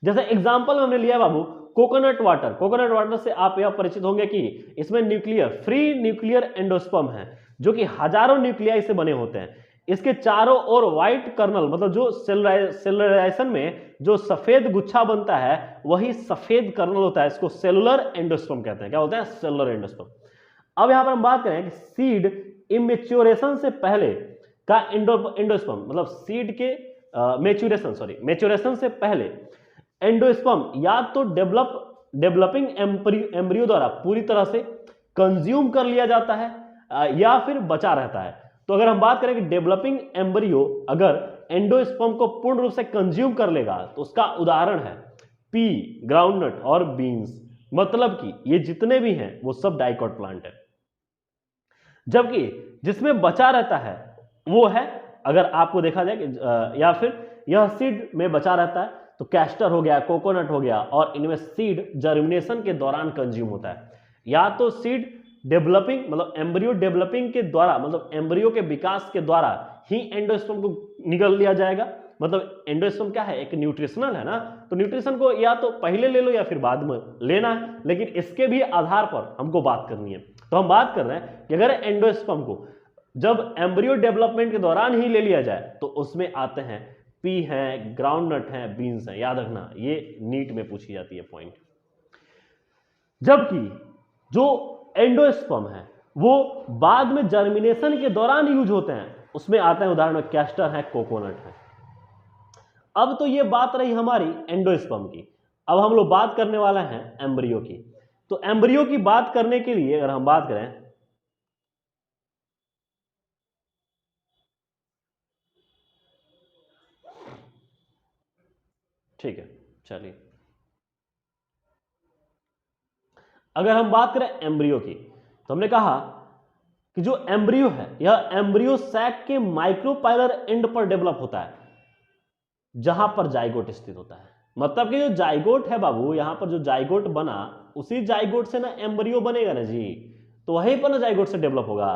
जैसे एग्जांपल में हमने लिया बाबू कोकोनट वाटर। कोकोनट वाटर से आप यह परिचित होंगे कि इसमें न्यूक्लियर फ्री न्यूक्लियर एंडोस्पर्म है जो कि हजारों न्यूक्लियाई से बने होते हैं। इसके चारों ओर व्हाइट कर्नल, मतलब जो सेलुलराइजेशन में जो सफेद गुच्छा बनता है वही सफेद कर्नल होता है, इसको सेलुलर एंडोस्पर्म कहते हैं। क्या होता है, सेलुलर एंडोस्पर्म। अब यहां पर हम बात करें कि सीड इमेच्योरेशन से पहले का एंडोस्पर्म, मतलब सीड के मेच्योरेशन से पहले एंडोस्पर्म या तो डेवलपिंग एम्ब्रियो द्वारा पूरी तरह से कंज्यूम कर लिया जाता है या फिर बचा रहता है। तो अगर हम बात करें कि डेवलपिंग एम्ब्रियो अगर एंडोस्पर्म को पूर्ण रूप से कंज्यूम कर लेगा तो उसका उदाहरण है पी, ग्राउंडनट और बीन्स, मतलब कि ये जितने भी हैं वो सब डाइकॉट प्लांट है। जबकि जिसमें बचा रहता है वो है, अगर आपको देखा जाए कि या फिर यह सीड में बचा रहता है तो कैस्टर हो गया, कोकोनट हो गया, और इनमें सीड जर्मिनेशन के दौरान कंज्यूम होता है। या तो सीड डेवलपिंग, मतलब एम्ब्रियो डेवलपिंग के द्वारा, मतलब एम्ब्रियो के विकास के द्वारा ही एंडोस्पर्म को निगल लिया जाएगा। मतलब एंडोस्पर्म क्या है, एक न्यूट्रिशनल है ना, तो न्यूट्रिशन को या तो पहले ले लो या फिर बाद में लेना है, लेकिन इसके भी आधार पर हमको बात करनी है। तो हम बात कर रहे हैं कि अगर एंडोस्पर्म को जब एम्ब्रियो डेवलपमेंट के दौरान ही ले लिया जाए तो उसमें आते हैं पी है, ग्राउंडनट है, बीन्स है। याद रखना, ये नीट में पूछी जाती है पॉइंट। जबकि जो एंडोस्पर्म है वो बाद में जर्मिनेशन के दौरान यूज होते हैं, उसमें आते हैं उदाहरण में कैस्टर है, कोकोनट है। अब तो ये बात रही हमारी एंडोस्पर्म की। अब हम लोग बात करने वाला है एम्ब्रियो की। तो एम्ब्रियो की बात करने के लिए अगर हम बात करें, ठीक है, चलिए, अगर हम बात करें एम्ब्रियो की तो हमने कहा कि जो एम्ब्रियो है यह एम्ब्रियो सैक के माइक्रोपाइलर एंड पर डेवलप होता है जहां पर जाइगोट स्थित होता है। मतलब कि जो जाइगोट है बाबू, यहां पर जो जाइगोट बना उसी जाइगोट से ना एम्ब्रियो बनेगा ना जी, तो वहीं पर ना जाइगोट से डेवलप होगा।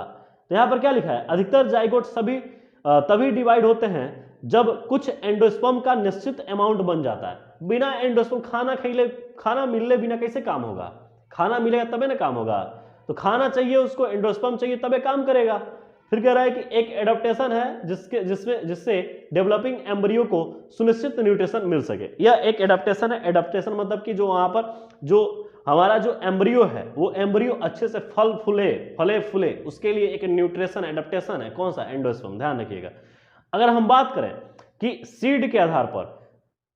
तो यहां पर क्या लिखा है, अधिकतर जाइगोट सभी तभी डिवाइड होते हैं जब कुछ एंडोस्पर्म का निश्चित अमाउंट बन जाता है। बिना एंडोस्पर्म खाना मिलने बिना कैसे काम होगा, खाना मिलेगा तबे ना काम होगा। तो खाना चाहिए उसको, एंडोस्पर्म चाहिए तबे काम करेगा। फिर कह रहा है कि एक एडाप्टेशन है जिससे डेवलपिंग एम्ब्रियो को सुनिश्चित न्यूट्रिशन मिल सके। यह एक एडाप्टेशन है। एडाप्टेशन मतलब कि जो वहां पर जो हमारा जो एम्ब्रियो है वो एम्ब्रियो अच्छे से फले फूले, उसके लिए एक न्यूट्रिशन एडाप्टेशन है। कौन सा, एंडोस्पर्म, ध्यान रखिएगा। अगर हम बात करें कि सीड के आधार पर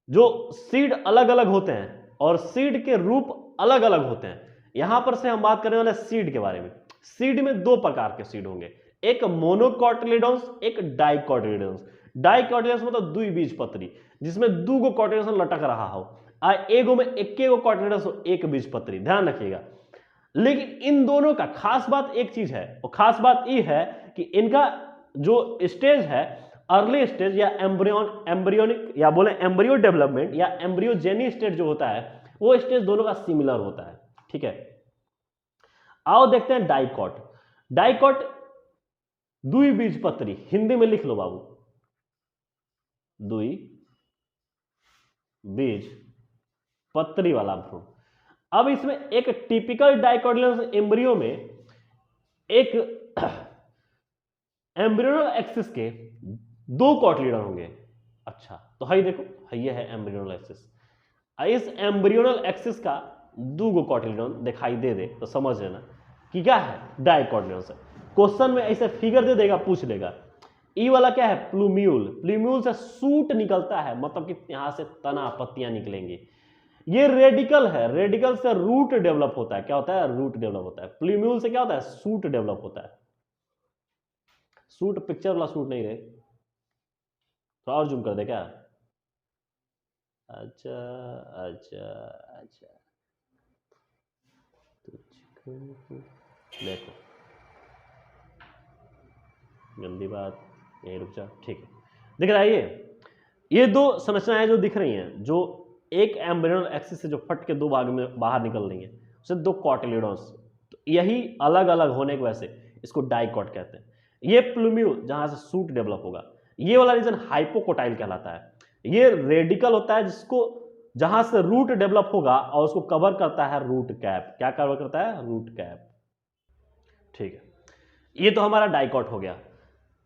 जो सीड अलग अलग होते हैं और सीड के रूप अलग अलग होते हैं, यहां पर से हम बात करने वाले सीड के बारे में। सीड में दो प्रकार के सीड होंगे, एक मोनोकॉटिलिडोन्स, एक डाइकॉटिलिडोन्स। डाइकॉटिलिडोन्स मतलब द्विबीजपत्री, जिसमें दो गो कॉटिलिडोन लटक रहा हो, एगो में इक्के गो कॉटिलिडोन्स हो, एक बीजपत्री, ध्यान रखिएगा। लेकिन इन दोनों का खास बात एक चीज है, और खास बात ये है कि इनका जो स्टेज है, अर्ली स्टेज या एम्ब्रियोनिक या बोले एम्ब्रियो डेवलपमेंट या एम्ब्रियोजेनी स्टेज जो होता है, वो स्टेज दोनों का सिमिलर होता है। ठीक है, आओ देखते हैं डाइकॉट। डाइकॉट द्विबीजपत्री, हिंदी में लिख लो बाबू, द्विबीजपत्री। बीज पत्री वाला भ्रूण। अब इसमें एक टिपिकल डाइकोटिलेडोनस एम्ब्रियो में एक एम्ब्रियोनल एक्सिस के 2 कॉटिलिडन होंगे। अच्छा, तो हाई देखो, ये है एम्ब्रियोनल एक्सिस। इस एम्ब्रियोनल एक्सिस का 2 कॉटिलिडन दिखाई दे तो समझ लेना कि क्या है, डाइकोटिलेडोनस है। क्वेश्चन में ऐसे फिगर दे देगा, पूछ लेगा। ई वाला क्या है, प्लूम्यूल। प्लूम्यूल से सूट निकलता है, मतलब कि यहां से तना पत्तियां निकलेंगी। ये रेडिकल है, रेडिकल से रूट डेवलप होता है। क्या होता है, रूट डेवलप होता है। प्लूम्यूल से क्या होता है, सूट डेवलप होता है। सूट पिक्चर वाला सूट नहीं रहे, थोड़ा और जूम कर दे क्या। अच्छा अच्छा अच्छा, देखो गंदी बात, यहीं रुक जा, ठीक है। दिख रहा है ये 2 संरचनाएं जो दिख रही हैं, जो एक एम्ब्रियोनल एक्सिस से जो फट के 2 भाग में बाहर निकल रही हैं, उसे 2 कॉटिलिडॉन्स। तो यही अलग अलग होने की वजह से इसको डाइकॉट कहते हैं। ये प्लूम्यूल जहां से सूट डेवलप होगा, ये वाला रीजन हाइपोकोटाइल कहलाता है। ये रेडिकल होता है, जिसको जहां से रूट डेवलप होगा और उसको कवर करता है रूट कैप। क्या कवर करता है, रूट कैप। ठीक है, ये तो हमारा डाइकॉट हो गया।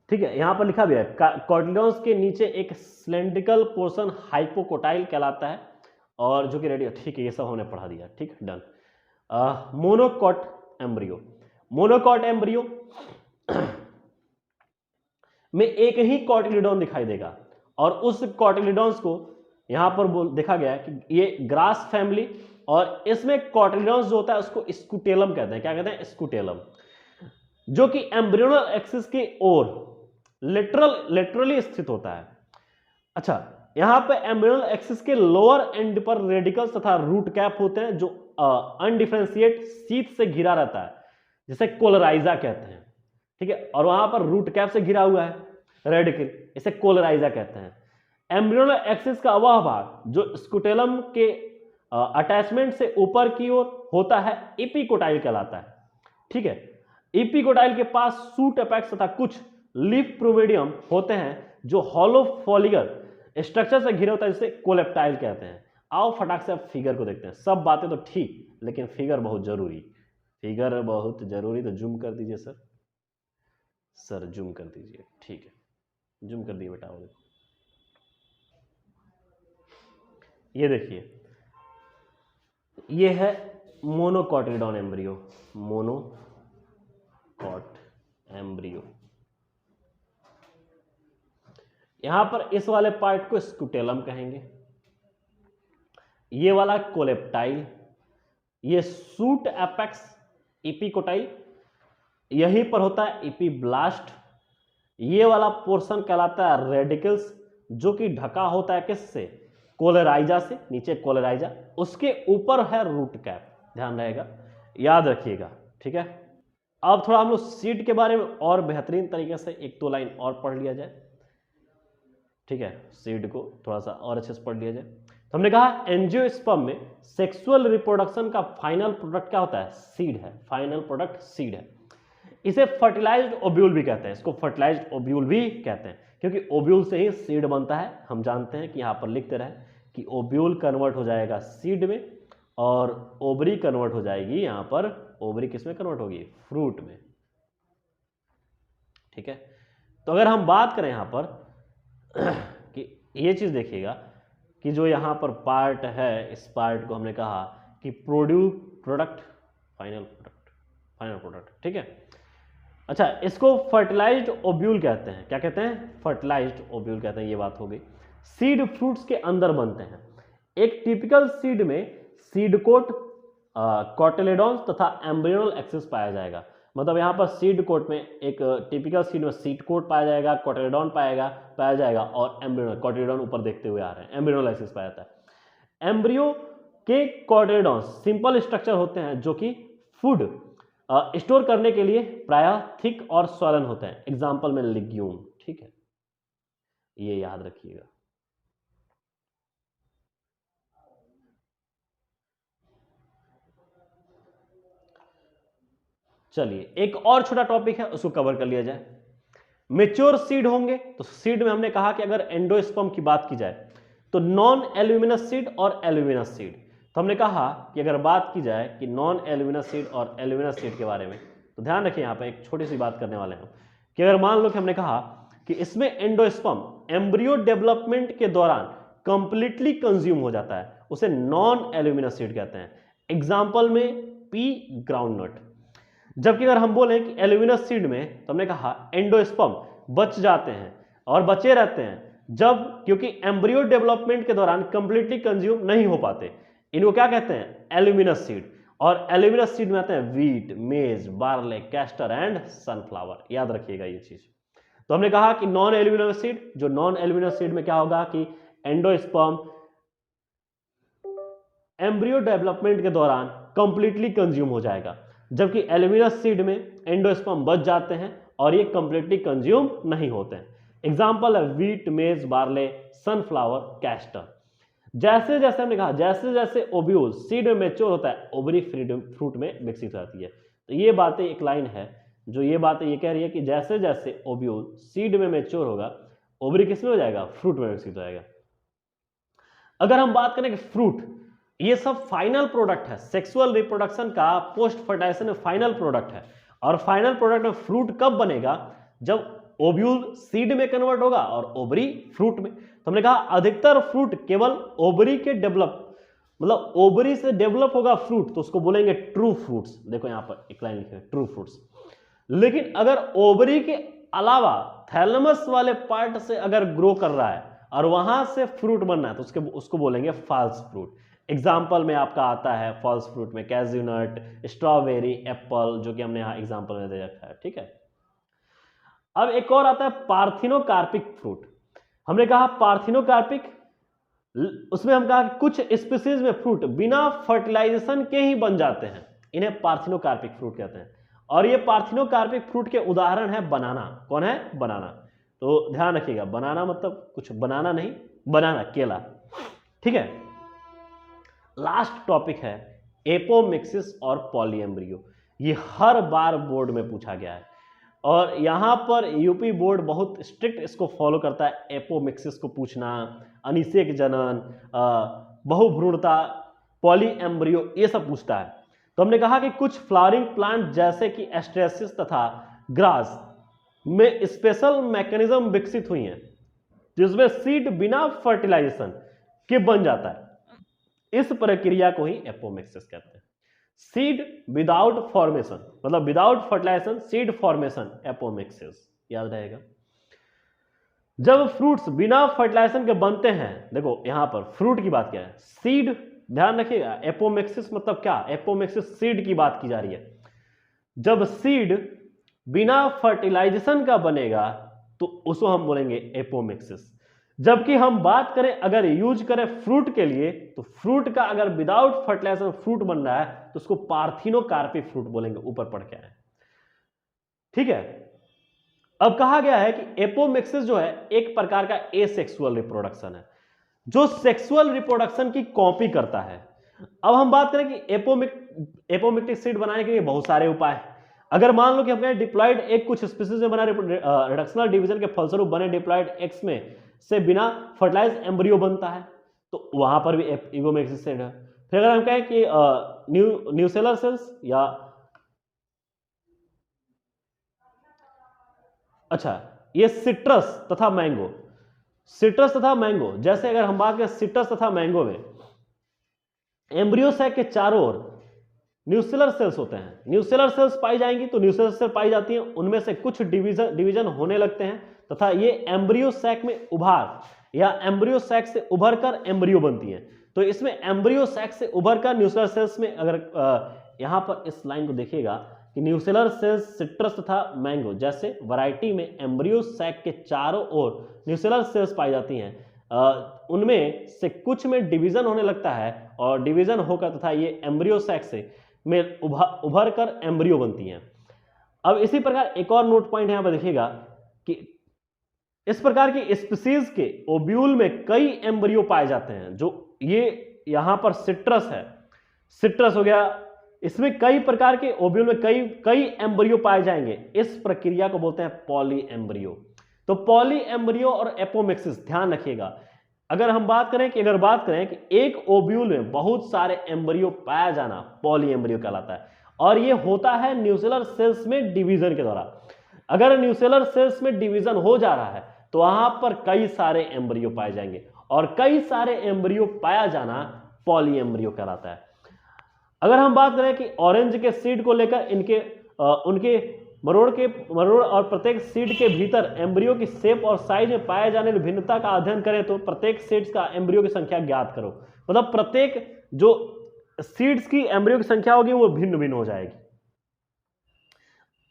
ठीक है, यहां पर लिखा भी है कॉटिलिडॉन्स के नीचे एक सिलेंड्रिकल पोर्शन हाइपोकोटाइल कहलाता है, और जो कि रेडियो। ठीक है, ये सब हमने पढ़ा दिया, ठीक है, done. Monocot embryo. Monocot embryo में एक ही कॉटिलिडॉन दिखाई देगा, और उस कॉटिलिडॉन्स को यहां पर देखा गया है कि ये ग्रास फैमिली, और इसमें कॉटिलिडॉन्स जो होता है उसको स्कूटेलम कहते हैं। क्या कहते हैं, स्कूटेलम, जो कि एम्ब्रियोनल एक्सिस की ओर लेटरली स्थित होता है। अच्छा, यहां पे एम्ब्रियोनल एक्सिस के लोअर एंड पर रेडिकल्स तथा रूट कैप होते हैं, जो अनडिफरेंशिएट शीथ से घिरा रहता है, जिसे कोलराइजा कहते हैं। ठीक है, और वहां पर रूट कैप से घिरा हुआ है रेडिकल, इसे कोलराइजा कहते हैं। एम्ब्रियोनल एक्सिस का वह भाग जो स्कूटेलम के अटैचमेंट से ऊपर की ओर होता है, एपिकोटाइल कहलाता है। ठीक है, एपिकोटाइल के पास सूट एपेक्स तथा कुछ लीफ प्रोमेडियम होते हैं, जो हॉलो फॉलिगर स्ट्रक्चर से घिरे होता है, जिसे कोलेप्टाइल कहते हैं। आओ फटाक से अब फिगर को देखते हैं। सब बातें तो ठीक, लेकिन फिगर बहुत जरूरी। फिगर बहुत जरूरी, तो जूम कर दीजिए सर। सर जूम कर दीजिए, ठीक है, जूम कर दिए बेटा। वो देखो, ये देखिए, ये है मोनोकॉटिलिडॉन एम्ब्रियो। मोनोकॉट एम्ब्रियो, यहां पर इस वाले पार्ट को स्कूटेलम कहेंगे, ये वाला कोलेप्टाइल, ये सूट एपेक्स एपिकोटाइल, यहीं पर होता है एपिब्लास्ट। ये वाला पोर्शन कहलाता है रेडिकल्स, जो कि ढका होता है किससे, कोलेराइजा से। नीचे कोलेराइजा, उसके ऊपर है रूट कैप। ध्यान रहेगा, याद रखिएगा, ठीक है। अब थोड़ा हम लोग सीड के बारे में और बेहतरीन तरीके से 1-2 लाइन और पढ़ लिया जाए। ठीक है, सीड को थोड़ा सा और अच्छे से पढ़ लिया जाए। तो हमने कहा एंजियोस्पर्म में सेक्सुअल रिप्रोडक्शन का फाइनल प्रोडक्ट क्या होता है, सीड है। फाइनल प्रोडक्ट सीड है। इसे फर्टिलाइज्ड ओव्यूल भी कहते हैं। इसको फर्टिलाइज्ड ओव्यूल भी कहते हैं, क्योंकि ओव्यूल से ही सीड बनता है। हम जानते हैं कि यहां पर लिखते रहे कि ओव्यूल कन्वर्ट हो जाएगा सीड में, और ओवरी कन्वर्ट हो जाएगी, यहां पर ओवरी किस में कन्वर्ट होगी, फ्रूट में। ठीक है, तो अगर हम बात करें यहां पर कि ये चीज देखिएगा कि जो यहां पर पार्ट है, इस पार्ट को हमने कहा कि प्रोडक्ट, फाइनल प्रोडक्ट। ठीक है, अच्छा, इसको फर्टिलाइज्ड ओव्यूल कहते हैं। क्या कहते हैं, फर्टिलाइज्ड ओव्यूल कहते हैं। ये बात हो गई। सीड फ्रूट्स के अंदर बनते हैं। एक टिपिकल सीड में सीड कोट, कॉटिलेडॉन्स तथा एम्ब्रियोनल एक्सिस पाया जाएगा। मतलब यहां पर सीड कोट में, एक टिपिकल सीड में सीड कोट पाया जाएगा, कॉटिलेडॉन पाया जाएगा, और एम्ब्रियोनल, कॉटिलेडॉन ऊपर देखते हुए आ रहे हैं, एम्ब्रियोनल एक्सिस पाया जाता है। एम्ब्रियो के कॉटिलेडॉन्स सिंपल स्ट्रक्चर होते हैं, जो कि फूड स्टोर करने के लिए प्रायः थिक और स्वलन होते हैं। एग्जाम्पल में लिग्यूम। ठीक है, ये याद रखिएगा। चलिए, एक और छोटा टॉपिक है, उसको कवर कर लिया जाए। मेच्योर सीड होंगे, तो सीड में हमने कहा कि अगर एंडोस्पर्म की बात की जाए तो नॉन एल्यूमिनस सीड और एल्यूमिनस सीड। तो हमने कहा कि अगर बात की जाए कि नॉन एल्यूमिनस सीड और एल्यूमिनस सीड के बारे में, तो ध्यान रखिए यहाँ पे एक छोटी सी बात करने वाले हैं हम कि अगर मान लो कि हमने कहा कि इसमें एंडोस्पर्म एम्ब्रियो डेवलपमेंट के दौरान कंप्लीटली कंज्यूम हो जाता है, उसे नॉन एल्यूमिनस सीड कहते हैं। एग्जाम्पल में पी ग्राउंडनट। जबकि अगर हम बोलें कि एल्यूमिनस सीड में, तो हमने कहा एंडोस्पर्म बच जाते हैं और बचे रहते हैं जब, क्योंकि एम्ब्रियो डेवलपमेंट के दौरान कंप्लीटली कंज्यूम नहीं हो पाते। इनको क्या कहते हैं? एल्यूमिनस सीड। और एल्यूमिनस सीड में आते हैं व्हीट, मेज, बार्ले, कैस्टर एंड सनफ्लावर। याद रखिएगा ये चीज। तो हमने कहा कि नॉन एल्यूमिनस सीड, जो नॉन एल्यूमिनस सीड में क्या होगा कि एंडोस्पर्म एम्ब्रियो डेवलपमेंट के दौरान कंप्लीटली कंज्यूम हो जाएगा, जबकि एल्यूमिनस सीड में एंडोस्पर्म बच जाते हैं और ये कंप्लीटली कंज्यूम नहीं होते हैं। एग्जाम्पल है व्हीट, मेज, बार्ले, सनफ्लावर, कैस्टर। जैसे जैसे हमने कहा जैसे जैसे ओव्यूल सीड में मैच्योर होता है, ओवरी फ्रूट में विकसित होती है। तो ये बातें, एक लाइन है जो ये बातें ये कह रही है कि जैसे जैसे ओव्यूल सीड में मैच्योर होगा, ओवरी किस में हो जाएगा? फ्रूट में विकसित हो जाएगा। अगर हम बात करें कि फ्रूट, ये सब फाइनल प्रोडक्ट है, सेक्सुअल रिप्रोडक्शन का पोस्ट फर्टाइजेशन में फाइनल प्रोडक्ट है। और फाइनल प्रोडक्ट में फ्रूट कब बनेगा? जब ओव्यूल सीड में कन्वर्ट होगा और ओवरी फ्रूट में। तो हमने कहा अधिकतर फ्रूट केवल ओवरी के डेवलप, मतलब ओवरी से डेवलप होगा फ्रूट, तो उसको बोलेंगे ट्रू फ्रूट्स। देखो यहां पर एक लाइन लिखे ट्रू फ्रूट्स। लेकिन अगर ओवरी के अलावा थैलेमस वाले पार्ट से अगर ग्रो कर रहा है और वहां से फ्रूट बनना है, तो उसको बोलेंगे फॉल्स फ्रूट। एग्जाम्पल में आपका आता है फॉल्स फ्रूट में कैज्यू नट, स्ट्रॉबेरी, एप्पल, जो कि हमने यहां एग्जाम्पल में दे रखा है। ठीक है। अब एक और आता है पार्थिनोकार्पिक फ्रूट। हमने कहा पार्थिनोकार्पिक, उसमें हम कहा कि कुछ स्पीसीज में फ्रूट बिना फर्टिलाइजेशन के ही बन जाते हैं, इन्हें पार्थिनोकार्पिक फ्रूट कहते हैं। और ये पार्थिनोकार्पिक फ्रूट के उदाहरण है बनाना। कौन है? बनाना। तो ध्यान रखिएगा, बनाना मतलब कुछ बनाना नहीं, बनाना केला। ठीक है। लास्ट टॉपिक है एपोमिक्सिस और पॉलीएम्ब्रियो। ये हर बार बोर्ड में पूछा गया है और यहां पर यूपी बोर्ड बहुत स्ट्रिक्ट इसको फॉलो करता है। एपोमिक्सिस को पूछना, अनिषेक जनन, बहुभ्रूणता, पॉलीएम्ब्रियो, ये सब पूछता है। तो हमने कहा कि कुछ फ्लावरिंग प्लांट जैसे कि एस्ट्रेसिस तथा ग्रास में स्पेशल मैकेनिज्म विकसित हुई हैं जिसमें सीड बिना फर्टिलाइजेशन के बन जाता है। इस प्रक्रिया को ही एपोमिक्सिस कहते हैं। सीड विदाउट फॉर्मेशन, मतलब without fertilisation seed formation, apomixis. याद रहेगा। जब फ्रूट्स बिना फर्टिलाइजेशन के बनते हैं, देखो यहां पर फ्रूट की बात क्या है, सीड, ध्यान रखिएगा। एपोमिक्सिस मतलब क्या? एपोमिक्सिस सीड की बात की जा रही है। जब सीड बिना फर्टिलाइजेशन का बनेगा तो उसको हम बोलेंगे एपोमिक्सिस। जबकि हम बात करें, अगर यूज करें फ्रूट के लिए, तो फ्रूट का अगर विदाउट फर्टिलाइजेशन फ्रूट बन रहा है तो उसको पार्थिनोकार्पिक फ्रूट बोलेंगे। ऊपर पढ़ के आए। ठीक है। अब कहा गया है कि एपोमिक्सिस जो है एक प्रकार का एसेक्सुअल रिप्रोडक्शन है जो सेक्सुअल रिप्रोडक्शन की कॉपी करता है। अब हम बात करें कि एपोमिक्टिक सीड बनाने के लिए बहुत सारे उपाय हैं। अगर मान लो कि हमने डिप्लॉयड एग कुछ स्पीसीज में बना, रिडक्शनल डिवीजन के फलस्वरूप बने डिप्लॉयड एग्स में से बिना फर्टिलाइज एम्ब्रियो बनता है, तो वहां पर भी एपोमिक्सिस सीड है। फिर अगर हम कहें कि न्यूसेलर सेल्स या अच्छा, ये सिट्रस तथा मैंगो, सिट्रस तथा मैंगो, जैसे अगर हम बात करें सिट्रस तथा मैंगो में एम्ब्रियो सैक के चारों ओर न्यूसेलर सेल्स होते हैं। न्यूसेलर सेल्स पाई जाएंगी तो न्यूसेलर सेल पाई जाती हैं, उनमें से कुछ डिवीजन होने लगते हैं तथा ये एम्ब्रियो सैक में उभार या एम्ब्रियो सैक से उभर कर एम्ब्रियो बनती हैं। तो इसमें एम्ब्रियो सैक से उभर कर न्यूसेलर सेल्स में, अगर यहां पर इस लाइन को देखिएगा कि न्यूसेलर सेल्स सिट्रस तथा मैंगो जैसे वैरायटी में एम्ब्रियो सैक के चारों ओर न्यूसेलर सेल्स पाई जाती हैं, उनमें से कुछ में डिवीजन होने लगता है और डिवीजन होकर तथा ये एम्ब्रियो सैक से में उभर कर एम्ब्रियो बनती हैं। अब इसी प्रकार एक और नोट पॉइंट यहां पर देखिएगा कि इस प्रकार की स्पीसीज के ओव्यूल में कई एम्ब्रियो पाए जाते हैं। जो ये यहां पर सिट्रस है, सिट्रस हो गया, इसमें कई प्रकार के ओव्यूल में कई एम्ब्रियो पाए जाएंगे। इस प्रक्रिया को बोलते हैं पॉली एम्ब्रियो। तो पॉली एम्ब्रियो और एपोमिक्सिस, ध्यान रखिएगा, अगर बात करें कि एक ओव्यूल में बहुत सारे एम्ब्रियो पाया जाना पॉली एम्ब्रियो कहलाता है, और ये होता है न्यूसेलर सेल्स में डिवीजन के द्वारा। अगर न्यूसेलर सेल्स में डिवीजन हो जा रहा है तो वहां पर कई सारे एम्ब्रियो पाए जाएंगे, और कई सारे एम्ब्रियो पाया जाना पॉली एम्ब्रियो कहलाता है। अगर हम बात करें कि ऑरेंज के सीड को लेकर उनके मरोड़ और प्रत्येक सीड के भीतर एम्ब्रियो की शेप और साइज में पाए जाने वाली भिन्नता का अध्ययन करें तो प्रत्येक सीड्स का एम्ब्रियो की संख्या ज्ञात करो। मतलब प्रत्येक जो सीड्स की एम्ब्रियो की संख्या होगी वो भिन्न भिन्न हो जाएगी।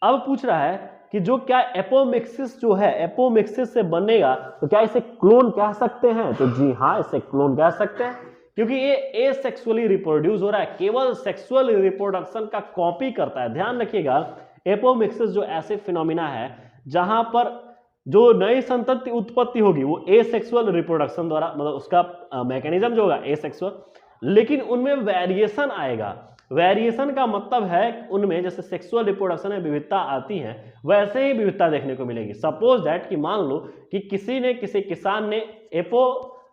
अब पूछ रहा है कि जो क्या एपोमिक्सिस जो है, एपोमिक्सिस से बनेगा तो क्या इसे क्लोन कह सकते हैं? तो जी हाँ, इसे क्लोन कह सकते हैं, क्योंकि ये एसेक्सुअली रिप्रोड्यूस हो रहा है, केवल सेक्सुअल रिप्रोडक्शन का कॉपी करता है। ध्यान रखिएगा, एपोमिक्सिस जो ऐसे फिनोमिना है जहां पर जो नई संतति उत्पत्ति होगी वो एसेक्सुअल रिप्रोडक्शन द्वारा, मतलब उसका मैकेनिज्म जो होगा एसेक्सुअल, लेकिन उनमें वेरिएशन आएगा। वेरिएशन का मतलब है उनमें जैसे सेक्सुअल रिप्रोडक्शन में विविधता आती है वैसे ही विविधता देखने को मिलेगी। सपोज दैट कि मान लो कि किसी किसान ने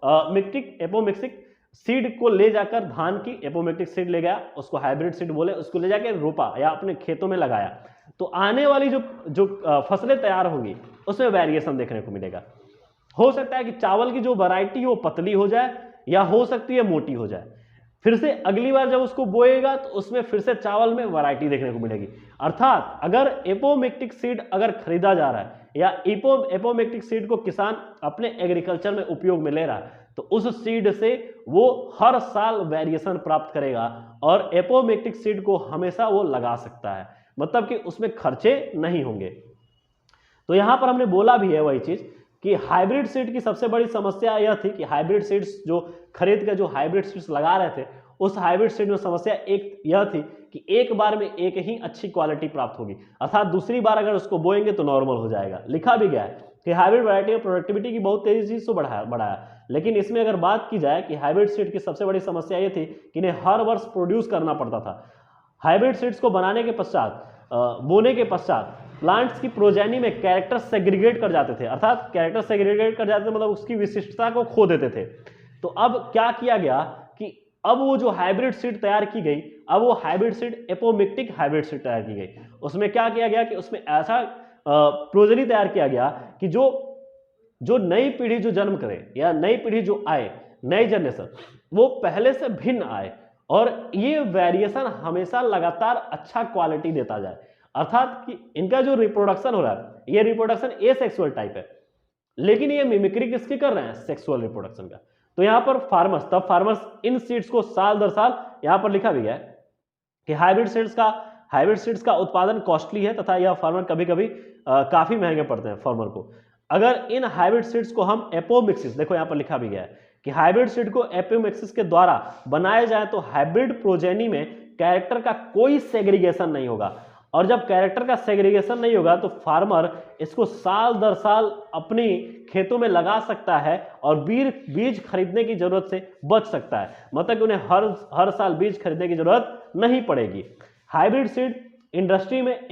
एपोमिक्सिक सीड को ले जाकर, धान की एपोमिक्टिक सीड ले गया, उसको हाइब्रिड सीड बोले, उसको ले जाकर रोपा या अपने खेतों में लगाया, तो आने वाली जो फसलें तैयार होंगी उसमें वेरिएशन देखने को मिलेगा। हो सकता है कि चावल की जो वैरायटी हो पतली हो जाए या हो सकती है मोटी हो जाए, फिर से अगली बार जब उसको बोएगा तो उसमें फिर से चावल में वैरायटी देखने को मिलेगी। अर्थात अगर एपोमिक्टिक सीड अगर खरीदा जा रहा है या एपोमिक्टिक सीड को किसान अपने एग्रीकल्चर में उपयोग में ले रहा है तो उस सीड से वो हर साल वेरिएशन प्राप्त करेगा और एपोमिक्टिक सीड को हमेशा वो लगा सकता है, मतलब कि उसमें खर्चे नहीं होंगे। तो यहां पर हमने बोला भी है वही चीज कि हाइब्रिड सीड की सबसे बड़ी समस्या यह थी कि हाइब्रिड सीड्स जो खरीद कर जो हाइब्रिड सीड्स लगा रहे थे, उस हाइब्रिड सीड में समस्या एक यह थी कि एक बार में एक ही अच्छी क्वालिटी प्राप्त होगी, अर्थात दूसरी बार अगर उसको बोएंगे तो नॉर्मल हो जाएगा। लिखा भी गया है कि हाइब्रिड वैरायटी में प्रोडक्टिविटी की बहुत तेजी से बढ़ाया, लेकिन इसमें अगर बात की जाए कि हाइब्रिड सीड की सबसे बड़ी समस्या यह थी कि इन्हें हर वर्ष प्रोड्यूस करना पड़ता था। हाइब्रिड सीड्स को बनाने के पश्चात, बोने के पश्चात प्लांट्स की प्रोजेनी में कैरेक्टर सेग्रीगेट कर जाते थे, अर्थात कैरेक्टर सेग्रीगेट कर जाते थे मतलब उसकी विशिष्टता को खो देते थे। तो अब क्या किया गया कि अब वो जो हाइब्रिड सीड तैयार की गई, अब वो hybrid seed apomictic hybrid seed तैयार की गई। उसमें क्या किया गया कि उसमें ऐसा प्रोजेनी तैयार किया गया कि जो नई पीढ़ी जो जन्म करे या नई पीढ़ी जो आए, नई जनरेशन, वो पहले से भिन्न आए और ये वेरिएशन हमेशा लगातार अच्छा क्वालिटी देता जाए, अर्थात कि इनका जो रिप्रोडक्शन हो रहा है ये रिप्रोडक्शन एसेक्सुअल टाइप है, लेकिन ये मिमिक्री किसकी कर रहे हैं? सेक्सुअल रिप्रोडक्शन का। तो यहां पर फार्मर्स इन सीड्स को साल दर साल, यहां पर लिखा भी है कि हाइब्रिड सीड्स का उत्पादन कॉस्टली है तथा यह फार्मर कभी कभी काफी महंगे पड़ते हैं फार्मर को। अगर इन हाइब्रिड सीड्स को हम एपोमिक्सिस, देखो यहां पर लिखा भी गया है कि हाइब्रिड सीड को एपोमिक्सिस के द्वारा बनाया जाए तो हाइब्रिड प्रोजेनी में कैरेक्टर का कोई सेग्रीगेशन नहीं होगा, और जब कैरेक्टर का सेग्रीगेशन नहीं होगा तो फार्मर इसको साल दर साल अपनी खेतों में लगा सकता है और बीज खरीदने की जरूरत से बच सकता है, मतलब कि उन्हें हर साल बीज खरीदने की जरूरत नहीं पड़ेगी। हाइब्रिड सीड इंडस्ट्री में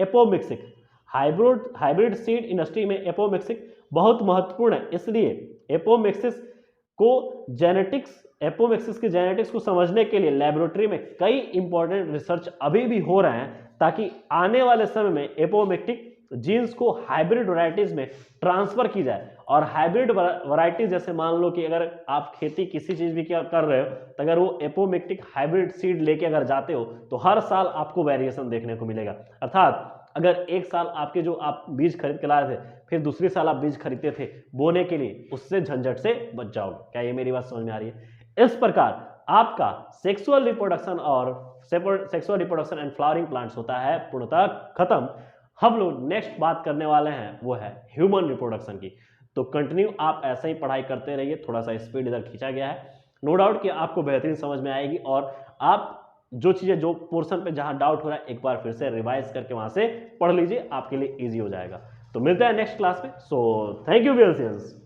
हाइब्रिड सीड इंडस्ट्री में एपोमिक्सिस बहुत महत्वपूर्ण है, इसलिए एपोमिक्सिस की जेनेटिक्स को समझने के लिए लेबोरेटरी में कई इंपॉर्टेंट रिसर्च अभी भी हो रहे हैं ताकि आने वाले समय में एपोमिक्टिक जीन्स को हाइब्रिड वैरायटीज में ट्रांसफर की जाए। और हाइब्रिड वैरायटीज जैसे मान लो कि अगर आप खेती किसी चीज भी कर रहे हो तो अगर वो एपोमिक्टिक हाइब्रिड सीड लेके अगर जाते हो तो हर साल आपको वेरिएशन देखने को मिलेगा, अर्थात अगर एक साल आपके जो आप बीज खरीद के लाए थे फिर दूसरी साल आप बीज खरीदते थे बोने के लिए, उससे झंझट से बच जाओगे। क्या ये मेरी बात समझ में आ रही है? इस प्रकार आपका sexual reproduction and flowering plants होता है पूर्णतः खत्म। हम लोग नेक्स्ट बात करने वाले हैं वो है ह्यूमन रिप्रोडक्शन की। तो कंटिन्यू आप ऐसे ही पढ़ाई करते रहिए, थोड़ा सा स्पीड इधर खींचा गया है, नो डाउट कि आपको बेहतरीन समझ में आएगी और आप जो चीजें जो पोर्शन पे जहां डाउट हो रहा है एक बार फिर से रिवाइज करके वहां से पढ़ लीजिए, आपके लिए इजी हो जाएगा। तो मिलते हैं नेक्स्ट क्लास में। So thank you wears.